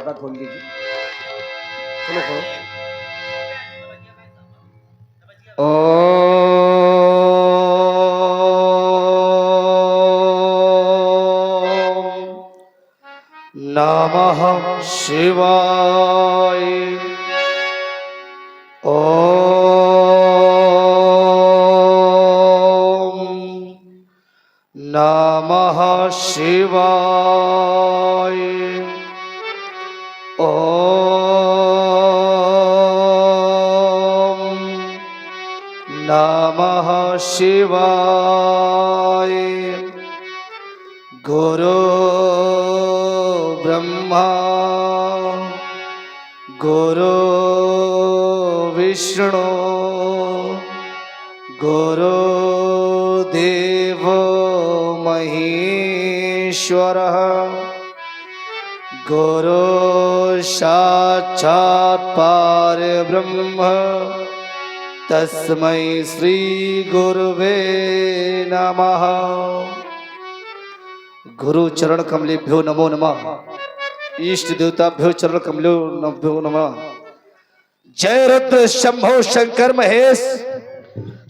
पर्दा खोल दीजिए। खोलो खोलो। नमः शिवाय। नमः शिवाय। नमः शिवाय। गुरु ब्रह्मा गुरु विष्णु गुरुदेव महेश्वरः गुरु साक्षात् परब्रह्म तस्मै श्री गुरुवे नमः। गुरु चरण कमलेभ्यो नमो नमः। इष्ट देवताभ्यो चरण कमलेभ्यो नमः। जय रुद्र शंभो शंकर महेश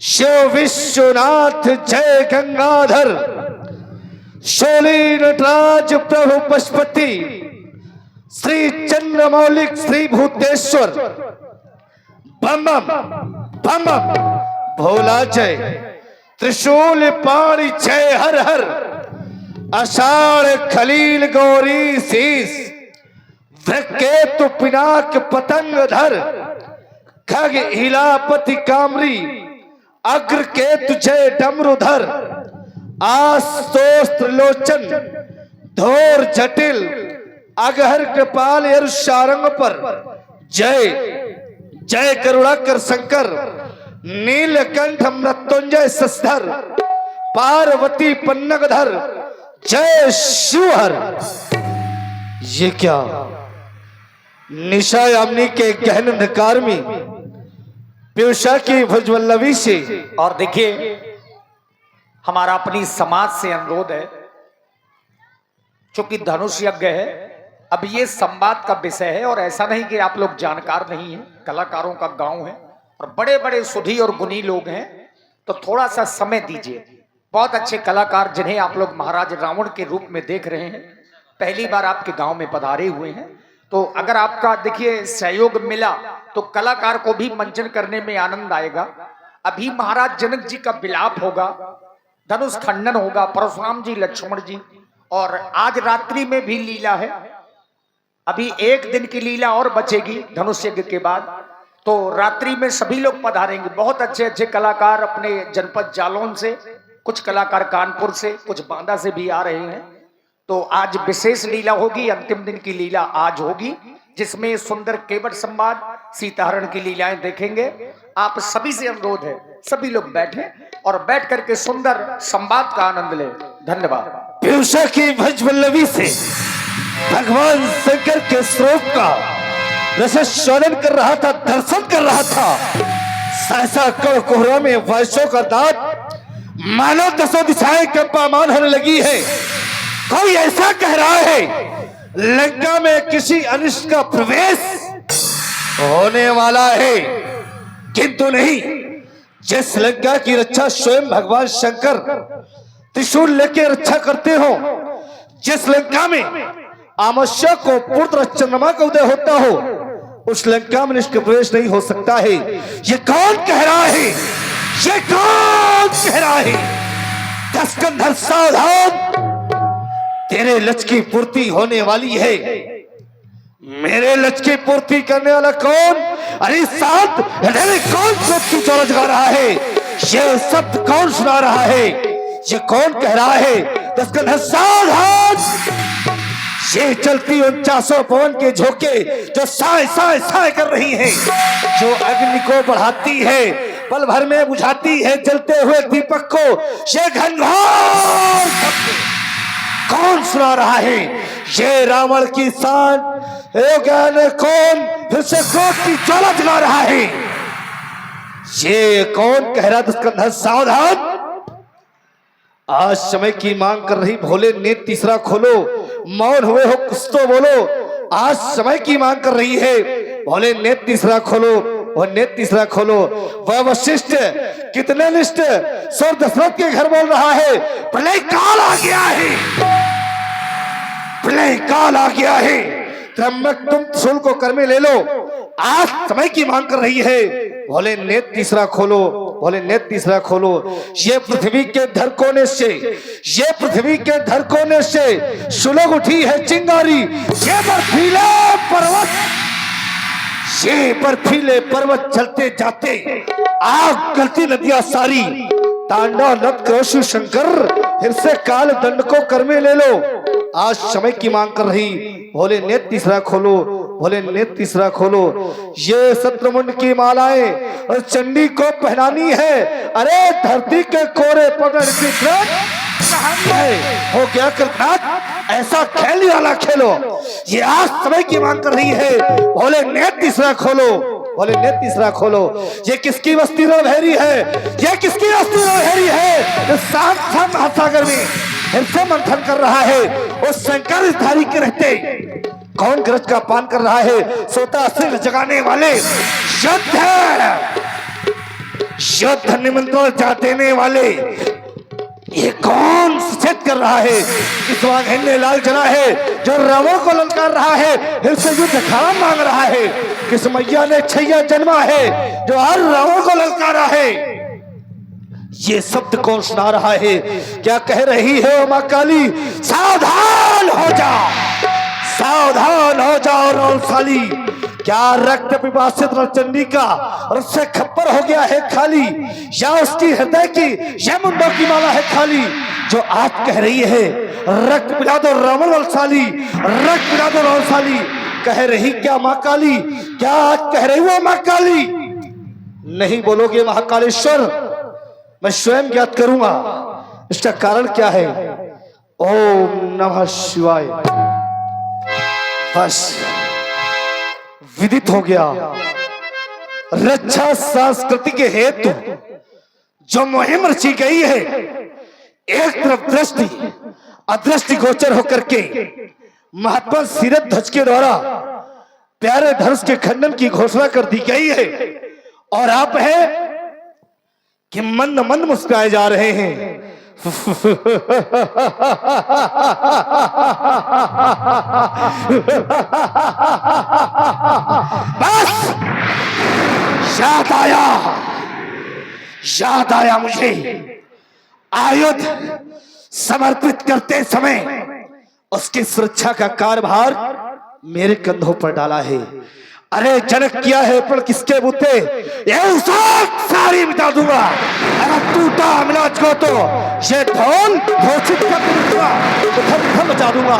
शिव विश्वनाथ जय गंगाधर शोली नटराज प्रभु पशुपति श्री चंद्रमौलिक श्री भूतेश्वर बम बम बम बम भोला जय त्रिशूल पाणी जय हर हर आषाढ़ खलील गौरी शीस वृकेतु पिनाक पतंग धर खग हिलापति कामरी अग्र केतु जय डमरुधर आस्तोष त्रिलोचन धोर जटिल अगहर कृपाल यरुशारंग पर जय जय करुणाकर शंकर नीलकंठ मृत्युंजय सस्धर पार्वती पन्नगधर जय शिवहर। ये क्या निशा यामिनी के गहन अंधकार में पीयूषा की भुजवल्लभी से। और देखिए हमारा अपनी समाज से अनुरोध है, चूंकि धनुष यज्ञ है, अब ये संवाद का विषय है और ऐसा नहीं कि आप लोग जानकार नहीं हैं, कलाकारों का गांव है और बड़े बड़े सुधी और गुणी लोग हैं, तो थोड़ा सा समय दीजिए। बहुत अच्छे कलाकार जिन्हें आप लोग महाराज रावण के रूप में देख रहे हैं, पहली बार आपके गांव में पधारे हुए हैं, तो अगर आपका देखिए सहयोग मिला तो कलाकार को भी मंचन करने में आनंद आएगा। अभी महाराज जनक जी का विलाप होगा, धनुष खंडन होगा, परशुराम जी लक्ष्मण जी, और आज रात्रि में भी लीला है। अभी एक दिन की लीला और बचेगी धनुष यज्ञ के बाद, तो रात्रि में सभी लोग पधारेंगे। बहुत अच्छे अच्छे कलाकार अपने जनपद जालौन से, कुछ कलाकार कानपुर से, कुछ बांदा से भी आ रहे हैं। तो आज विशेष लीला होगी, अंतिम दिन की लीला आज होगी, जिसमें सुंदर केवट संवाद सीताहरण की लीलाएं देखेंगे। आप सभी से अनुरोध है सभी लोग बैठें और बैठ करके सुंदर संवाद का आनंद लें। धन्यवाद। पीयूषा की भुजवल्लभी से भगवान शंकर के स्वरूप का रसस्वादन कर रहा था, दर्शन कर रहा था। सहसा कड़ कोहरा में वर्षों का दांत मानो दसों दिशाएं कंपायमान होने लगी है। कोई ऐसा कह रहा है लंका में किसी अनिष्ट का प्रवेश होने वाला है, किंतु नहीं। जिस लंका की रक्षा स्वयं भगवान शंकर त्रिशूल लेके रक्षा करते हो, जिस लंका में अमावस्या को पूर्ण चंद्रमा का उदय होता हो, उस लंका में निष्क प्रवेश नहीं हो सकता है। ये कौन कह रहा है? ये कौन कह रहा है? दशकंधर सावधान, तेरे लक्ष्य की पूर्ति होने वाली है। मेरे लक्ष्य की पूर्ति करने वाला कौन? अरे साथ कौन शब्द चौरा जगा रहा है? ये शब्द कौन सुना रहा है? ये कौन कह रहा है? दशकंधर सावधान, ये चलती 49 पवन के झोंके जो साए साए साए कर रही हैं, जो अग्नि को बढ़ाती है, पल भर में बुझाती है जलते हुए दीपक को, ये घनघोर कौन सुना रहा है? ये रावण की शान कौन फिर से क्रोध की ज्वाला जला रहा है? ये कौन कह रहा? दशकंधर सावधान, आज समय की मांग कर रही भोले ने तीसरा खोलो, मौन हुए हो कुछ तो बोलो। आज समय की मांग कर रही है। बोले नेत्र तीसरा खोलो, और नेत्र तीसरा खोलो। वह वशिष्ठ कितने निष्ठ सर दशरथ के घर बोल रहा है, प्रलय काल आ गया है, प्रलय काल आ गया है, त्र्यंबक तुम त्रिशूल को कर में ले लो, आज समय की मांग कर रही है। बोले नेत्र तीसरा खोलो, बोले नेत्र तीसरा खोलो। ये पृथ्वी के धड़कोने से, ये पृथ्वी के धड़कोने से सुलग उठी है चिंगारी। ये बर्फीले पर्वत, ये बर्फीले पर्वत चलते जाते आग गलती नदियां सारी, तांडव नद करो शिव शंकर, फिर से काल दंड को कर में ले लो, आज समय की मांग कर रही। भोले नेत्र तीसरा खोलो, भोले नेत्र तीसरा खोलो। ये शत्रुमुंड की मालाएं और चंडी को पहनानी है। अरे धरती के कोरे पकड़ की हो गया कृतनाथ, ऐसा खेल वाला खेलो, ये आज समय की मांग कर रही है। भोले नेत्र तीसरा खोलो, बोले नेत्र तीसरा खोलो। ये किसकी वस्ती भेरी है, ये किसकी वस्ती भेरी है, शांत शांत महासागर में हिंसा मंथन कर रहा है। उस शंकर धारी के रहते कौन गरज का पान कर रहा है, सोता सिर जगाने वाले युद्ध है, युद्ध निमंत्रण जा देने वाले, ये कौन सचेत कर रहा है, इस वाघिन्य लाल जना है जो रावण को ललकार रहा है, फिर से युद्ध खड़ा मांग रहा है। किस मैया ने छैया जन्मा है जो हर रावण को ललकारा है। ये शब्द कौन सुना रहा है, क्या कह रही है मां काली, सावधान हो जाओ, सावधान हो जाओ रौलसाली, क्या रक्त पिपासित नरचंडी का रस से खप्पर हो गया है खाली, या उसकी हृदय की यह मुंडों की माला है खाली, जो आज कह रही है रक्त पिला दो रावण रौलसाली, रक्त पिला दो रौलसाली। कह रही क्या मां काली, क्या आज कह रही हो मां काली? नहीं बोलोगे महाकालेश्वर, मैं स्वयं ज्ञात करूंगा इसका कारण क्या है। ओम नमः शिवाय। बस विदित हो गया, रक्षा संस्कृति के हेतु जो मुहिम रची गई है, एक तरफ दृष्टि अदृष्टि गोचर होकर के महात्मा सीरत ध्वज के द्वारा प्यारे धनुष के खंडन की घोषणा कर दी गई है, और आप है कि मंद मंद मुस्कुराए जा रहे हैं। बस याद आया मुझे, आयुध समर्पित करते समय उसकी सुरक्षा का कार्यभार मेरे कंधों पर डाला है। अरे जनक किया है पर किसके बूते, ये सारी मिटा दूंगा, अगर टूटा मिलाज को तो ये ढोल घोषित कर दूंगा, उधर मचा दूंगा।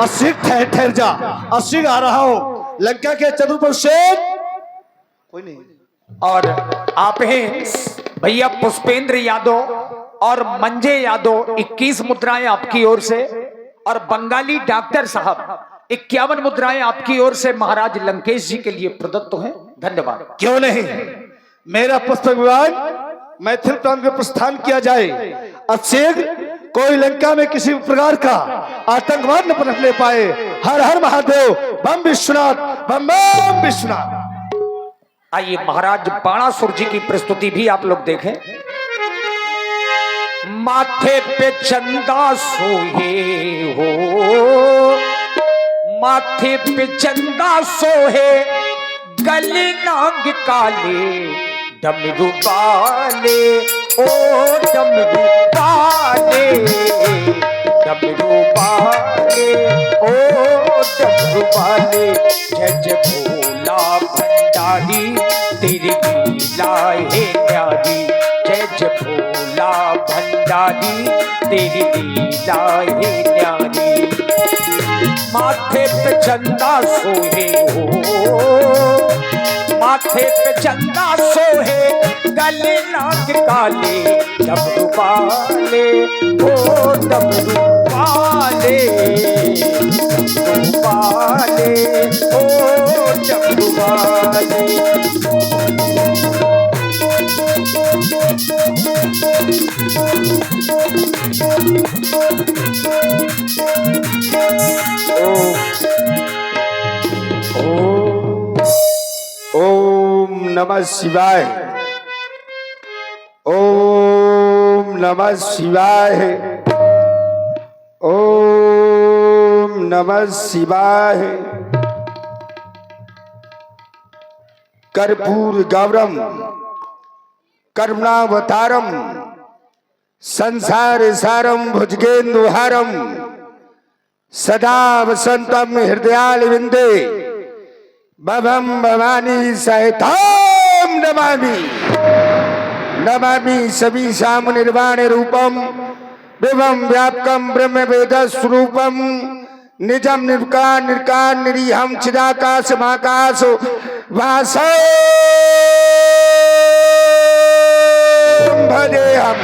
असिक ठहर जा, असिक आ रहा हूं, लंका के चतुर्भुज शेर कोई नहीं। और आप हैं भैया पुष्पेंद्र यादव और मंजे यादव, 21 मुद्राएं आपकी ओर से, और बंगाली डॉक्टर साहब 51 मुद्राएं आपकी ओर से महाराज लंकेश जी के लिए प्रदत्त हैं। धन्यवाद। क्यों नहीं, मेरा पुष्प विमान मैथिल प्रांत में प्रस्थान किया जाए, अब शीघ्र कोई लंका में किसी प्रकार का आतंकवाद न पनपने पाए। हर हर महादेव, बम विश्वनाथ, बम बम विश्वनाथ। आइए महाराज बाणासुर जी की प्रस्तुति भी आप लोग देखें। माथे पे चंदा सोहे हो, माथे पे चंदा सोहे, गले नाग काले, डमरू वाले ओ डमरू वाले, डमरू वाले ओ डमरू वाले, जय जय भोला भंडारी, तेरी लीला है न्यारी, जय जय भोला भंडारी, तेरी लीला है न्यारी। माथे पे चंदा सोहे हो, माथे पे चंदा सोहे, गले नाग काले, डमरू वाले ओ डमरू वाले, डमरू वाले ओ डमरू वाले। नमः शिवाय। ओम नमः शिवाय। ओम नमः शिवाय। कर्पूर गौरम करुणावतारम संसार सारम भुजगेन्दुहारम सदा वसंतम हृदयालविंदे भवम भवानी सहिताम नमामि। नमामि सभी साम निर्वाण रूपम विभम व्यापकम ब्रह्म वेद स्वरूपम निजम निर्विकार निर्कार निरीहम चिदाकाश महाकाश वासो भजे हम।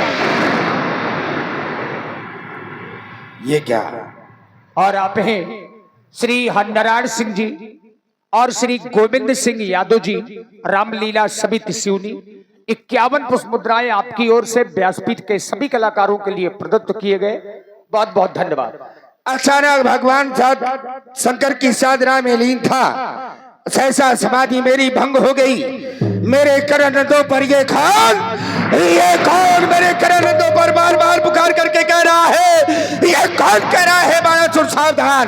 ये क्या? और आप हैं श्री हरनारायण सिंह जी और श्री गोविंद सिंह यादव जी, रामलीला समिति सिवनी। 51 पुष्प मुद्राएं आपकी ओर से व्यासपीठ के सभी कलाकारों के लिए प्रदत्त किए गए। बहुत बहुत धन्यवाद। अचानक भगवान शंकर की साधना में लीन था, सहसा समाधि मेरी भंग हो गई। मेरे करणों पर ये कौन मेरे करणों पर बार बार पुकार करके कह रहा है? ये कौन कह रहा है बाणासुर सावधान?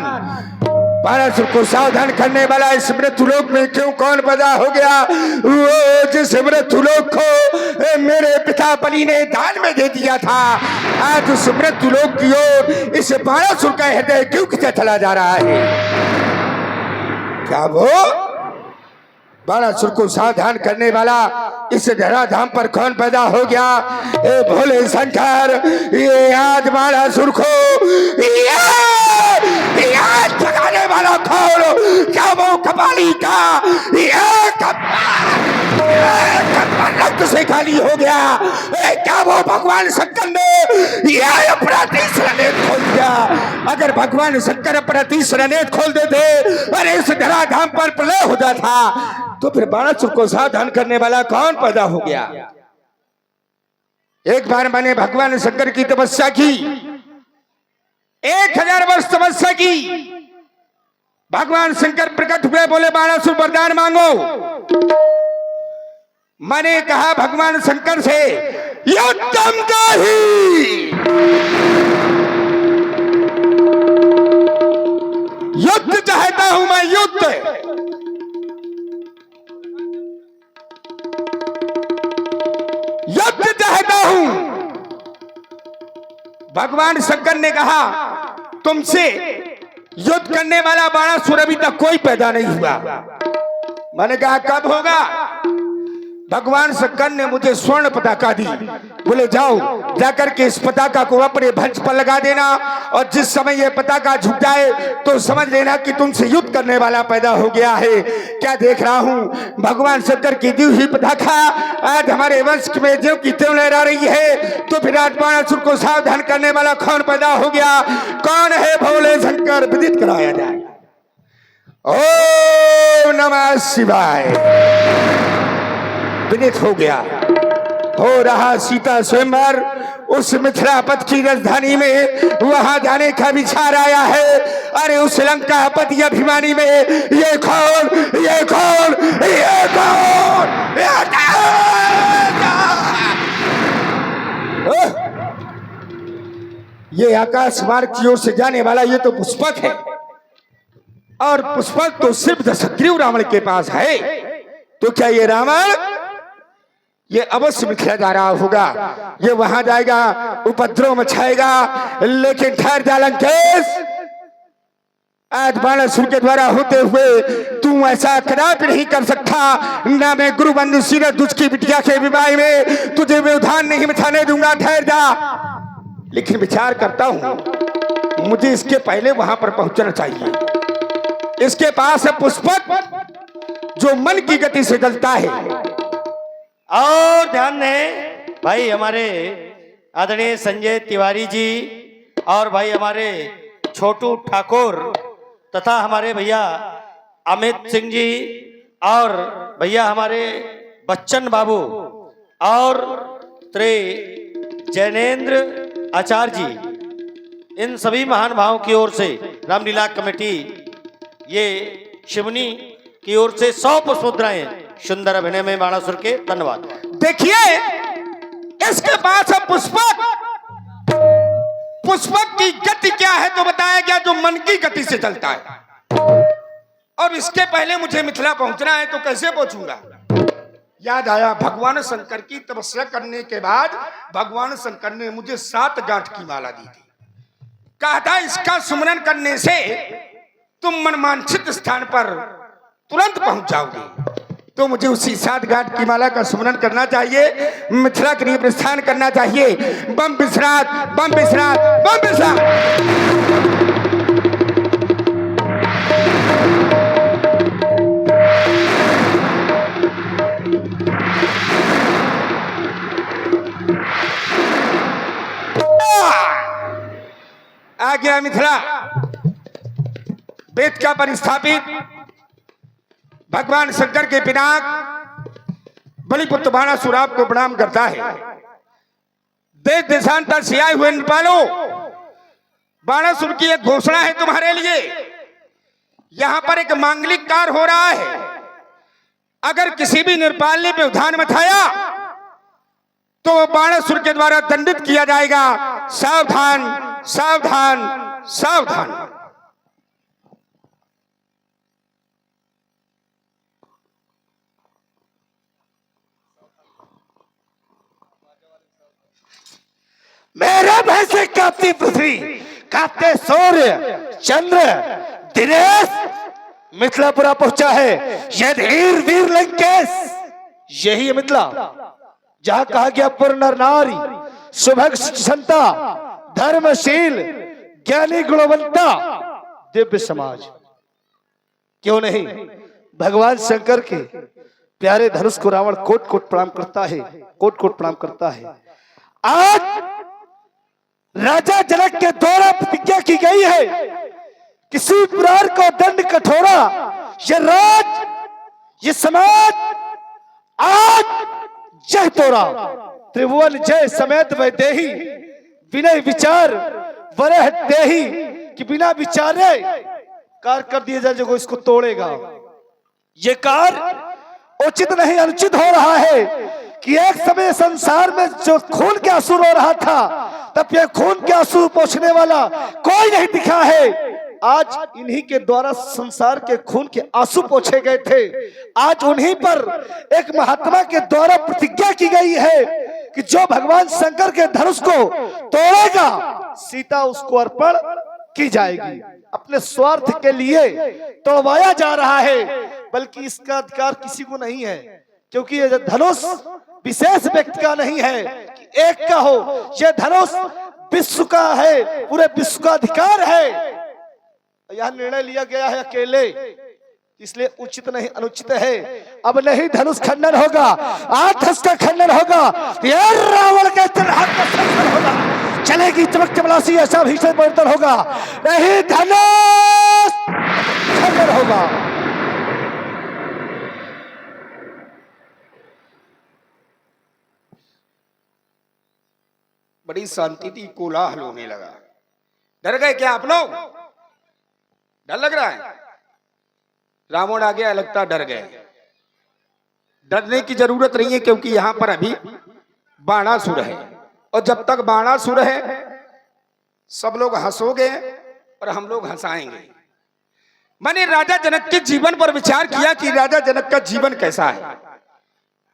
बाणासुर को सावधान करने वाला इस मृत्युलोक में क्यों कौन पैदा हो गया? वो जिस मृत्युलोक को मेरे पिता बलि ने दान में दे दिया था, आज उस मृत्युलोक की ओर इस बाणासुर का हृदय क्यों खींचा चला जा रहा है? क्या वो बाणासुर को सावधान करने वाला इस धराधाम पर कौन पैदा हो गया? ए भोले शंकर, ये आज बाणासुर को याद जगाने वाला कौन? क्या वो कपाली का रक्त से खाली हो गया? क्या वो भगवान शंकर ने यह अपना तीसरा नेत्र खोल दिया? अगर भगवान शंकर अपना तीसरा नेत्र खोल देते और इस धराधाम पर प्रलय हो जाता, तो फिर बाणासुर को सावधान करने वाला कौन पैदा हो गया? एक बार मैंने भगवान शंकर की तपस्या की, 1000 वर्ष तपस्या की। भगवान शंकर प्रकट हुए, बोले बाणासुर वरदान मांगो। मैंने कहा भगवान शंकर से, युद्धम दाही, युद्ध चाहता हूं मैं, युद्ध। युद्ध चाहता हूं। भगवान शंकर ने कहा, तुमसे युद्ध करने वाला बाणासुर अभी तक कोई पैदा नहीं हुआ। मैंने कहा कब होगा? भगवान शंकर ने मुझे स्वर्ण पताका दी, बोले जाओ जाकर के इस पताका को अपने भंज पर लगा देना, और जिस समय यह पताका झुक जाए तो समझ लेना कि तुमसे युद्ध करने वाला पैदा हो गया है। क्या देख रहा हूं? भगवान शंकर की दी हुई पताका आज हमारे वंश में ज्यों की त्यों लहरा रही है, तो फिर आज बाणासुर को सावधान करने वाला कौन पैदा हो गया? कौन है भोले शंकर? विदित कराया जाए। ओम नमः शिवाय। विदित हो गया। हो रहा सीता स्वयंवर उस मिथिलापत की राजधानी में, वहां जाने का विचार आया है। अरे उस लंकापति अभिमानी में ये कौन, ये कौन, ये कौन? ये आकाश मार्ग की ओर से जाने वाला ये तो पुष्पक है, और पुष्पक तो सिर्फ दशग्रीव रावण के पास है। तो क्या ये रावण ये अवश्य मिथिला जा रहा होगा? ये वहां जाएगा, उपद्रव मचाएगा, लेकिन ठहर जा लंकेश, आज बाणासुर के द्वारा होते हुए तू ऐसा कदापि नहीं कर सकता। ना मैं गुरु बंधु सिर तुझ की बिटिया के विवाह में तुझे व्यवधान नहीं बिठाने दूंगा, ठहर जा। लेकिन विचार करता हूं, मुझे इसके पहले वहां पर पहुंचना चाहिए। इसके पास है पुष्पक जो मन की गति से जलता है। और ध्यान दें भाई, हमारे आदरणीय संजय तिवारी जी और भाई हमारे छोटू ठाकुर तथा हमारे भैया अमित सिंह जी और भैया हमारे बच्चन बाबू और श्री जैनेन्द्र आचार्य जी, इन सभी महान भावों की ओर से रामलीला कमेटी ये शिवनी की ओर से 100 पुष्प मुद्राएं सुंदर अभिनय में बाणासुर के। धन्यवाद। देखिए इसके पास है पुष्पक। पुष्पक की गति क्या है तो बताया गया, जो मन की गति से चलता है। और इसके पहले मुझे मिथिला पहुंचना है, तो कैसे पहुंचूंगा? याद आया भगवान शंकर की तपस्या करने के बाद भगवान शंकर ने मुझे 7 गांठ की माला दी थी। कहा था इसका सुमरन करने से तुम मनमांछित स्थान पर तुरंत पहुंच जाओगे। तो मुझे उसी 7 गांठ की माला का सुमरन करना चाहिए, मिथिला के लिए प्रस्थान करना चाहिए। बम विश्रात, बम विश्रात, बम विश्रात। आ गया मिथिला। वेद का परिस्थापित भगवान शंकर के पिनाक बलिपुत्र बाणासुर आपको प्रणाम करता है। देश देशांतर से आए हुए नृपालों, बाणासुर की एक घोषणा है तुम्हारे लिए। यहां पर एक मांगलिक कार्य हो रहा है। अगर किसी भी नृपाल ने व्यवधान मचाया तो बाणासुर के द्वारा दंडित किया जाएगा। सावधान, सावधान, सावधान। मेरे भय से कांपती पृथ्वी, कांपते सूर्य चंद्र दिनेश मिथिलापुरा पहुंचा है। यह धीर वीर लंकेश, यही है मिथिला, जहां कहा गया पुर नर नारी सुभग क्षमता धर्मशील ज्ञानी गुणवंता दिव्य समाज। क्यों नहीं, भगवान शंकर के प्यारे धनुष को रावण कोट कोट प्रणाम करता है, कोट कोट प्रणाम करता है। आज राजा जनक के द्वारा प्रतिज्ञा की गई है, किसी पुराण को दंड कठोरा, ये राज ये समाज आज जय तोरा। त्रिभुवन जय समेत वैदेही, विनय विचार वरह देही, कि बिना विचारे कार कर दिया जाए जो इसको तोड़ेगा। ये कार उचित नहीं अनुचित हो रहा है कि एक समय संसार में जो खून के आंसू रो रहा था, तब ये खून के आंसू पोंछने वाला कोई नहीं दिखा है। आज इन्हीं के द्वारा संसार के खून के आंसू पोंछे गए थे। आज उन्हीं पर एक महात्मा के द्वारा प्रतिज्ञा की गई है कि जो भगवान शंकर के धनुष को तोड़ेगा, सीता उसको अर्पण की जाएगी। अपने स्वार्थ के लिए तोड़वाया जा रहा है, बल्कि इसका अधिकार किसी को नहीं है, क्योंकि यह धनुष विशेष व्यक्ति का नहीं है कि एक का हो। यह धनुष विश्व का है, पूरे विश्व का अधिकार है। यह निर्णय लिया गया है अकेले, इसलिए उचित नहीं अनुचित है। अब नहीं धनुष खंडन होगा, आज धनुष का खंडन होगा, यह रावण के हाथ का खंडन होगा। चलेगी चमक चमलासी, ऐसा भीषण परिवर्तन होगा। नहीं धनुष खंडन होगा। बड़ी शांति थी, कोलाहल होने लगा। डर गए क्या आप लोग? डर लग रहा है? रावण आ गया, लगता डर गए। डरने की जरूरत नहीं है, क्योंकि यहां पर अभी बाणासुर है, और जब तक बाणासुर है सब लोग हंसोगे और हम लोग हंसाएंगे। मैंने राजा जनक के जीवन पर विचार किया कि राजा जनक का जीवन कैसा है।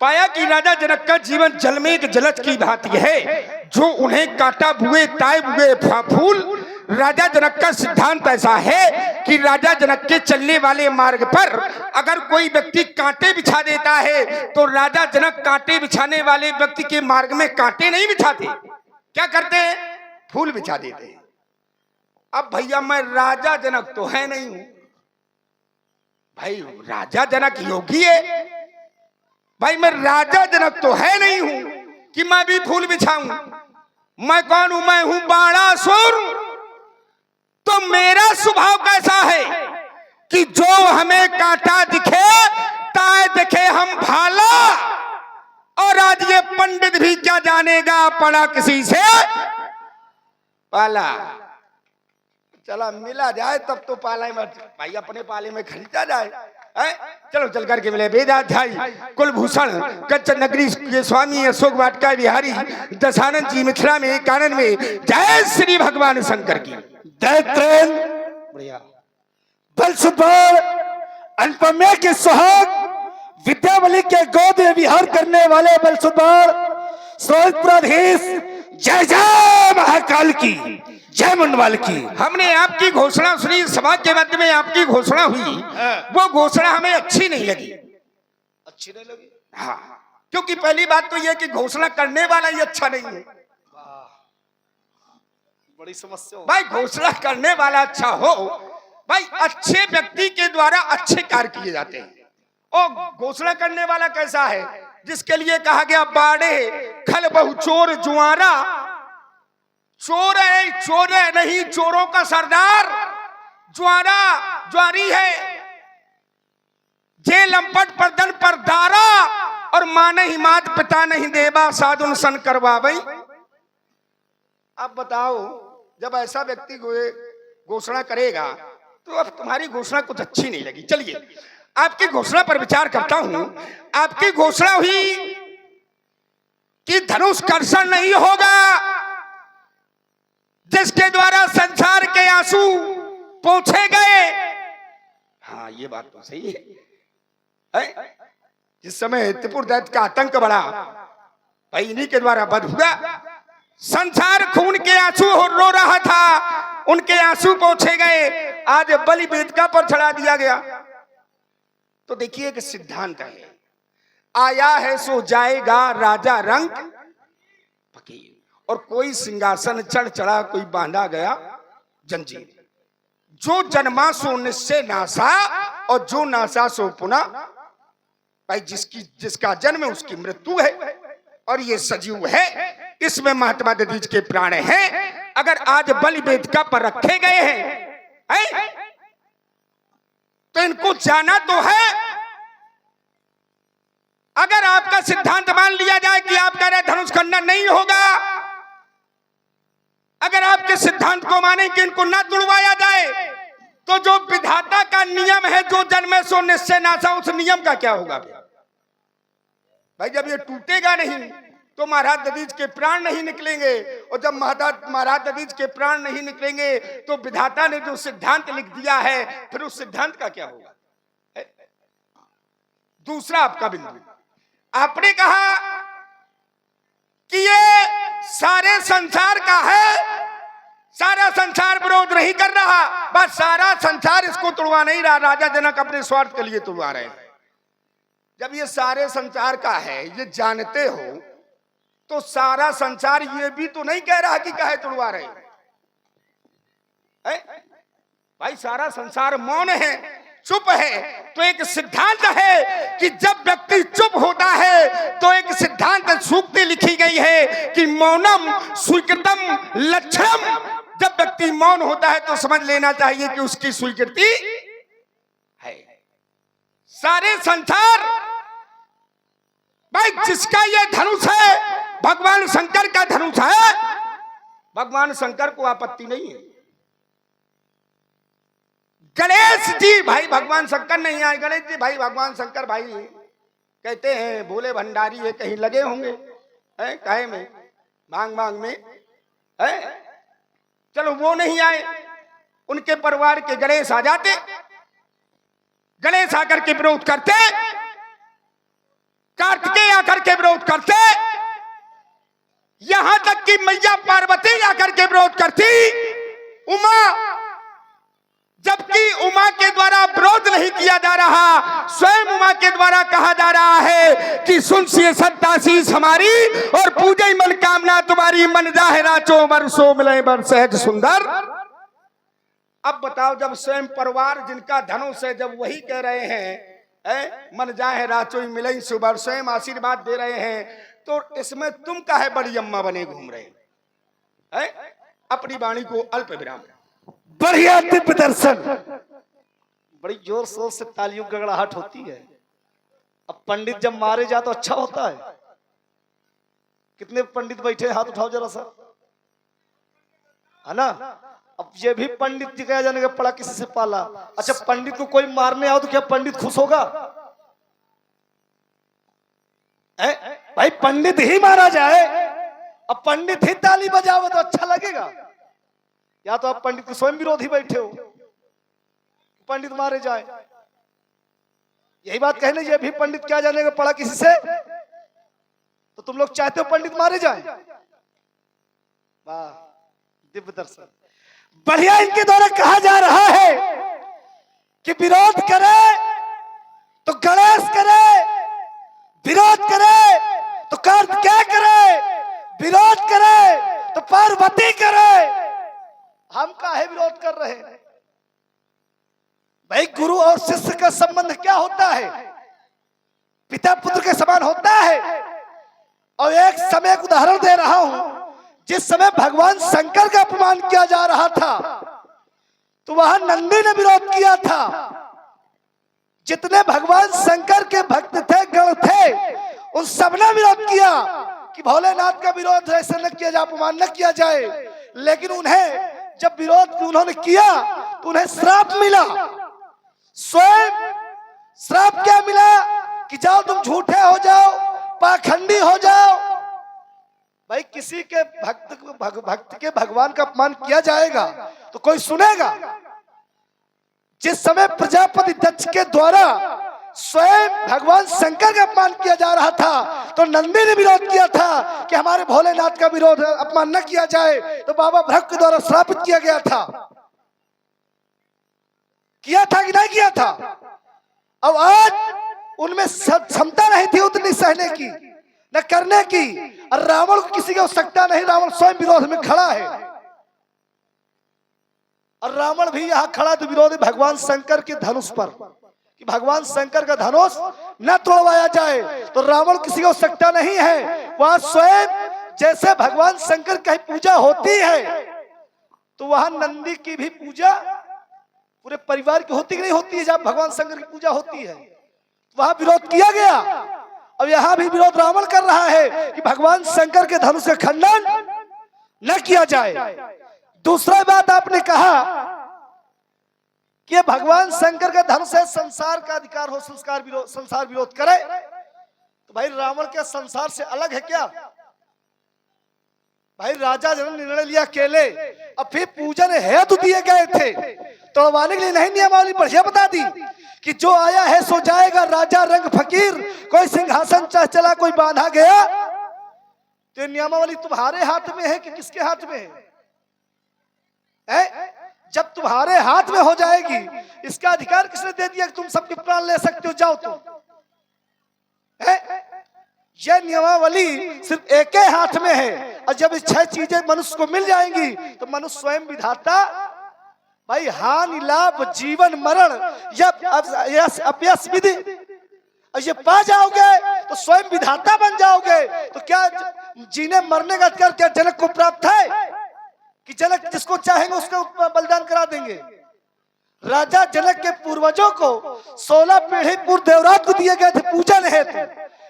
पाया कि राजा जनक का जीवन जल में एक जलज की भांति है, जो उन्हें कांटा बुए ताए बुए फूल। राजा जनक का सिद्धांत ऐसा है कि राजा जनक के चलने वाले मार्ग पर अगर कोई व्यक्ति कांटे बिछा देता है, तो राजा जनक कांटे बिछाने वाले व्यक्ति के मार्ग में कांटे नहीं बिछाते, क्या करते हैं? फूल बिछा देते हैं। अब भैया मैं राजा जनक तो है नहीं हूं भाई, राजा जनक योगी है भाई, मैं राजा जनक तो है नहीं हूं कि मैं भी फूल बिछाऊं। मैं कौन हूं? मैं हूं बाणासुर। तो मेरा स्वभाव कैसा है कि जो हमें कांटा दिखे ताए दिखे हम भाला। और आज ये पंडित भी क्या जानेगा, पड़ा किसी से पाला। चला मिला जाए तब तो पाला में भाई, अपने पाले में खरीदा जाए। चलो चल करके मिले वेदाध्यायी कुलभूषण कच्छ नगरी के स्वामी अशोक वाटिका बिहारी दशानंद जी मिथिला में कानन में। जय श्री भगवान शंकर की। दैत्रेन बढ़िया। बलसुद्धार अनुपम्या के सुहाग विद्यावली के गोद में विहार करने वाले बलसुद्धार सोलपुराधीश जय जय महाकाल की, जय मुंडवाल की। हमने आपकी घोषणा सुनी, सभा के मध्य में आपकी घोषणा हुई, वो घोषणा हमें अच्छी नहीं लगी। अच्छी नहीं लगी? हाँ, क्योंकि पहली बात तो यह कि घोषणा करने वाला ही अच्छा नहीं है। बड़ी समस्या हो भाई, घोषणा करने वाला अच्छा हो। भाई, अच्छे व्यक्ति के द्वारा अच्छे कार्य किए जाते हैं। और घोषणा करने वाला कैसा है, जिसके लिए कहा गया बाड़े खल बहु चोर जुआरा। चोर है नहीं, चोरों का सरदार ज्वारा ज्वारी है। जे लंपट परदन पर दारा और मां नहीं मात पिता नहीं देवा साधुन सन करवा। भाई अब बताओ, जब ऐसा व्यक्ति घोषणा करेगा तो अब तुम्हारी घोषणा कुछ अच्छी नहीं लगी। चलिए आपकी घोषणा पर विचार करता हूं। आपकी घोषणा हुई कि धनुष कर्षण नहीं होगा, जिसके द्वारा संसार के आंसू पोंछे गए। हाँ, ये बात तो सही है। जिस समय त्रिपुर दैत्य का आतंक बढ़ा, भाई इन्हीं के द्वारा वध हुआ। संसार खून के आंसू रो रहा था, उनके आंसू पोंछे गए। आज बलि वेदिका पर चढ़ा दिया गया। तो देखिए एक सिद्धांत है, आया है सो जाएगा राजा रंग फकीर। और कोई सिंहासन चढ़ चढ़ा, कोई बांधा गया जंजीर। जो जन्मा सो निश्चय नासा, और जो नासा सो पुनः। भाई जिसका जन्म है उसकी मृत्यु है, और ये सजीव है, इसमें महात्मा दधीच के प्राण हैं। अगर आज बलि वेदिका पर रखे गए हैं, तो इनको जाना तो है। अगर आपका सिद्धांत मान लिया जाए कि आप कह रहे धनुष खंडन नहीं होगा, अगर आपके सिद्धांत को माने कि इनको ना तुड़वाया जाए, तो जो विधाता का नियम है, जो जन्मे सो निश्चय नासा, उस नियम का क्या होगा? भाई जब ये टूटेगा नहीं तो महाराज दधीच के प्राण नहीं निकलेंगे, और जब महाराज दधीच के प्राण नहीं निकलेंगे तो विधाता ने जो सिद्धांत लिख दिया है, फिर उस सिद्धांत का क्या होगा? दूसरा आपका बिंदु, आपने कहा कि ये सारे संसार का है, सारा संसार विरोध नहीं कर रहा, बस सारा संसार इसको तुड़वा नहीं रहा, राजा जनक अपने स्वार्थ के लिए तुड़वा रहे हैं। जब ये सारे संसार का है, ये जानते हो, तो सारा संसार ये भी तो नहीं कह रहा कि काहे तुड़वा रहे हैं। भाई सारा संसार मौन है, चुप है। तो एक सिद्धांत है कि जब व्यक्ति चुप होता है तो एक सिद्धांत सूक्ति लिखी गई है कि मौनम स्वीकृतम लक्षणम। जब व्यक्ति मौन होता है तो समझ लेना चाहिए कि उसकी स्वीकृति है। सारे संसार, भाई जिसका ये धनुष है, भगवान शंकर का धनुष है, भगवान शंकर को आपत्ति नहीं है। गणेश जी भाई भगवान शंकर नहीं आए, गणेश जी भाई भगवान शंकर भाई कहते हैं भोले भंडारी है, कहीं लगे होंगे काहे में, मांग मांग में है। चलो वो नहीं आए, उनके परिवार के गणेश आ जाते, गणेश आकर के विरोध करते, कार्तिकेय आकर के विरोध करते, यहां तक कि मैया पार्वती आकर के विरोध करती, उमा, जबकि उमा के द्वारा विरोध नहीं किया जा रहा, स्वयं उमा के द्वारा कहा जा रहा है कि सुन सी सत्ताशीष हमारी और पूजे मन कामना तुम्हारी, मन जाहे राचो वर्षो मिले बर सहज सुंदर। अब बताओ, जब स्वयं परिवार जिनका धनुष है, जब वही कह रहे हैं मन जाहे राचो मिले सुबर, स्वयं आशीर्वाद दे रहे हैं, तो इसमें तुम काहे बड़ी अम्मा बने घूम रहे हैं? अपनी वाणी को अल्प विराम। बढ़िया दिव्य दर्शन। बड़ी जोर शोर से तालियों की गड़गड़ाहट होती है। अब पंडित जब मारे जा तो अच्छा होता है। कितने पंडित बैठे, हाथ उठाओ जरा सा, है ना। अब ये भी पंडित जी कहा जाने का पड़ा किसी से पाला। अच्छा, पंडित को कोई मारने आओ तो क्या पंडित खुश होगा? भाई पंडित ही मारा जाए, अब पंडित ही ताली बजावे तो अच्छा लगेगा? या तो आप पंडित के स्वयं विरोधी बैठे हो, पंडित मारे जाए। यही बात कहने, ये भी पंडित क्या जाने का पड़ा किसी से, तो तुम लोग चाहते हो पंडित मारे जाए? वाह, दिव्य दर्शन। बढ़िया इनके द्वारा कहा जा रहा है कि विरोध करे तो गणेश करे, विरोध करे तो कार्तिकेय करे, विरोध करे तो पार्वती करे। हम काहे विरोध कर रहे हैं? भाई गुरु और शिष्य का संबंध क्या होता है? पिता पुत्र के समान होता है। और एक समय एक उदाहरण दे रहा हूं, जिस समय भगवान शंकर का अपमान किया जा रहा था तो वहां नंदी ने विरोध किया था। जितने भगवान शंकर के भक्त थे, गण थे, उन सबने विरोध किया कि भोलेनाथ का विरोध ऐसे न किया जाए, अपमान न किया जाए। लेकिन उन्हें जब विरोध उन्होंने किया तो उन्हें श्राप मिला। स्वयं श्राप क्या मिला कि जाओ तुम झूठे हो जाओ, पाखंडी हो जाओ। भाई किसी के भक्त के भगवान का अपमान किया जाएगा तो कोई सुनेगा? जिस समय प्रजापति दक्ष के द्वारा स्वयं भगवान शंकर का अपमान किया जा रहा था तो नंदी ने विरोध किया था कि हमारे भोलेनाथ का विरोध अपमान न किया जाए, तो बाबा भृगु के द्वारा श्रापित किया गया था। किया था कि नहीं किया था? अब आज उनमें क्षमता नहीं थी उतनी सहने की, न करने की। और रावण को किसी की आवश्यकता नहीं, रावण स्वयं विरोध में खड़ा है। और रावण भी यहां खड़ा तो विरोधी भगवान शंकर के धनुष पर, कि भगवान शंकर का धनुष न तोड़वाया जाए। तो रावण किसी की आवश्यकता नहीं है। वहां स्वयं जैसे भगवान शंकर की पूजा होती है तो वहां नंदी की भी पूजा पूरे परिवार की होती कि नहीं होती है? जब भगवान शंकर की पूजा होती है वहां विरोध किया गया। अब यहां भी विरोध रावण कर रहा है कि भगवान शंकर के धनुष का खंडन न किया जाए। दूसरा बात आपने कहा कि भगवान शंकर का धनुष है, संसार का अधिकार हो, संसार विरोध करे। तो भाई रावण क्या संसार से अलग है क्या? भाई राजा जनक ने निर्णय लिया अकेले, अब फिर पूजन हेतु दिए गए थे, तोड़वाने के लिए नहीं। नियमावली बढ़िया बता दी कि जो आया है सो जाएगा, राजा रंग फकीर, कोई सिंहासन चला कोई बांधा गया। तो नियमावली तुम्हारे हाथ में है कि किसके हाथ में है? जब तुम्हारे हाथ में हो जाएगी, इसका अधिकार किसने दे दिया कि तुम सबके प्राण ले सकते हो? जाओ तुम। यह नियमावली सिर्फ एक ही हाथ में है। और जब इस 6 चीजें मनुष्य को मिल जाएंगी तो मनुष्य स्वयं विधाता। भाई हानि लाभ जीवन मरण अपयश विधि ये पा जाओगे तो स्वयं विधाता बन जाओगे। तो क्या जीने मरने का अधिकार क्या जनक को प्राप्त है कि जनक जिसको चाहेंगे उसका बलिदान करा देंगे? राजा जनक के पूर्वजों को 16 पीढ़ी पूर्व देवरात को दिए गए थे पूजन हेतु,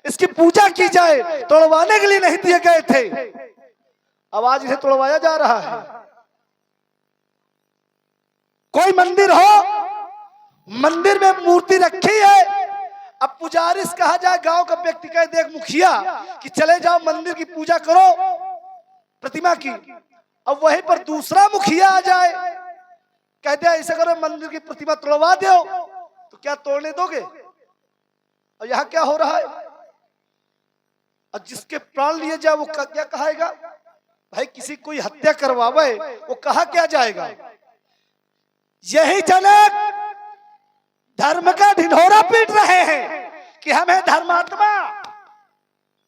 इसकी पूजा की जाए, तोड़वाने के लिए नहीं दिए गए थे। अब आज इसे तोड़वाया जा रहा है। कोई मंदिर हो, मंदिर में मूर्ति रखी है, अब पुजारी से कहा जाए, गांव का व्यक्ति कह दे मुखिया कि चले जाओ मंदिर की पूजा करो प्रतिमा की। अब वहीं पर दूसरा मुखिया आ जाए, कहते हैं ऐसा करो मंदिर की प्रतिमा तोड़वा दो, तो क्या तोड़ने दोगे? और यहाँ क्या हो रहा है? और जिसके प्राण लिए जाए वो क्या कहेगा? भाई किसी कोई हत्या करवावे वो कहा क्या जाएगा? यही जनक धर्म का ढिढोरा पीट रहे हैं कि हम है धर्मात्मा।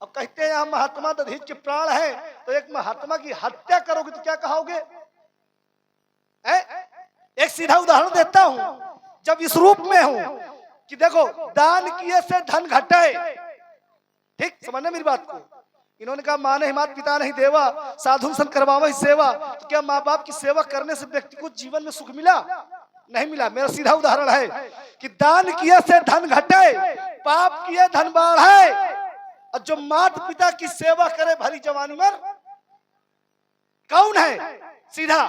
अब कहते हैं हम महात्मा दधीच के प्राण है, तो एक महात्मा की हत्या करोगे तो क्या कहोगे? एक सीधा उदाहरण देता हूं, जब इस रूप में हूं कि देखो दान किए से धन घटे। ठीक समझना मेरी बात को। इन्होंने कहा माने ही मात पिता नहीं देवा, साधु संत करवावा ही सेवा। तो क्या माँ बाप की सेवा करने से व्यक्ति को जीवन में सुख मिला? नहीं मिला। मेरा सीधा उदाहरण है कि दान किए से धन घटे, पाप किए धन बढ़े। और जो माता पिता की सेवा करे भरी जवानी में कौन है? सीधा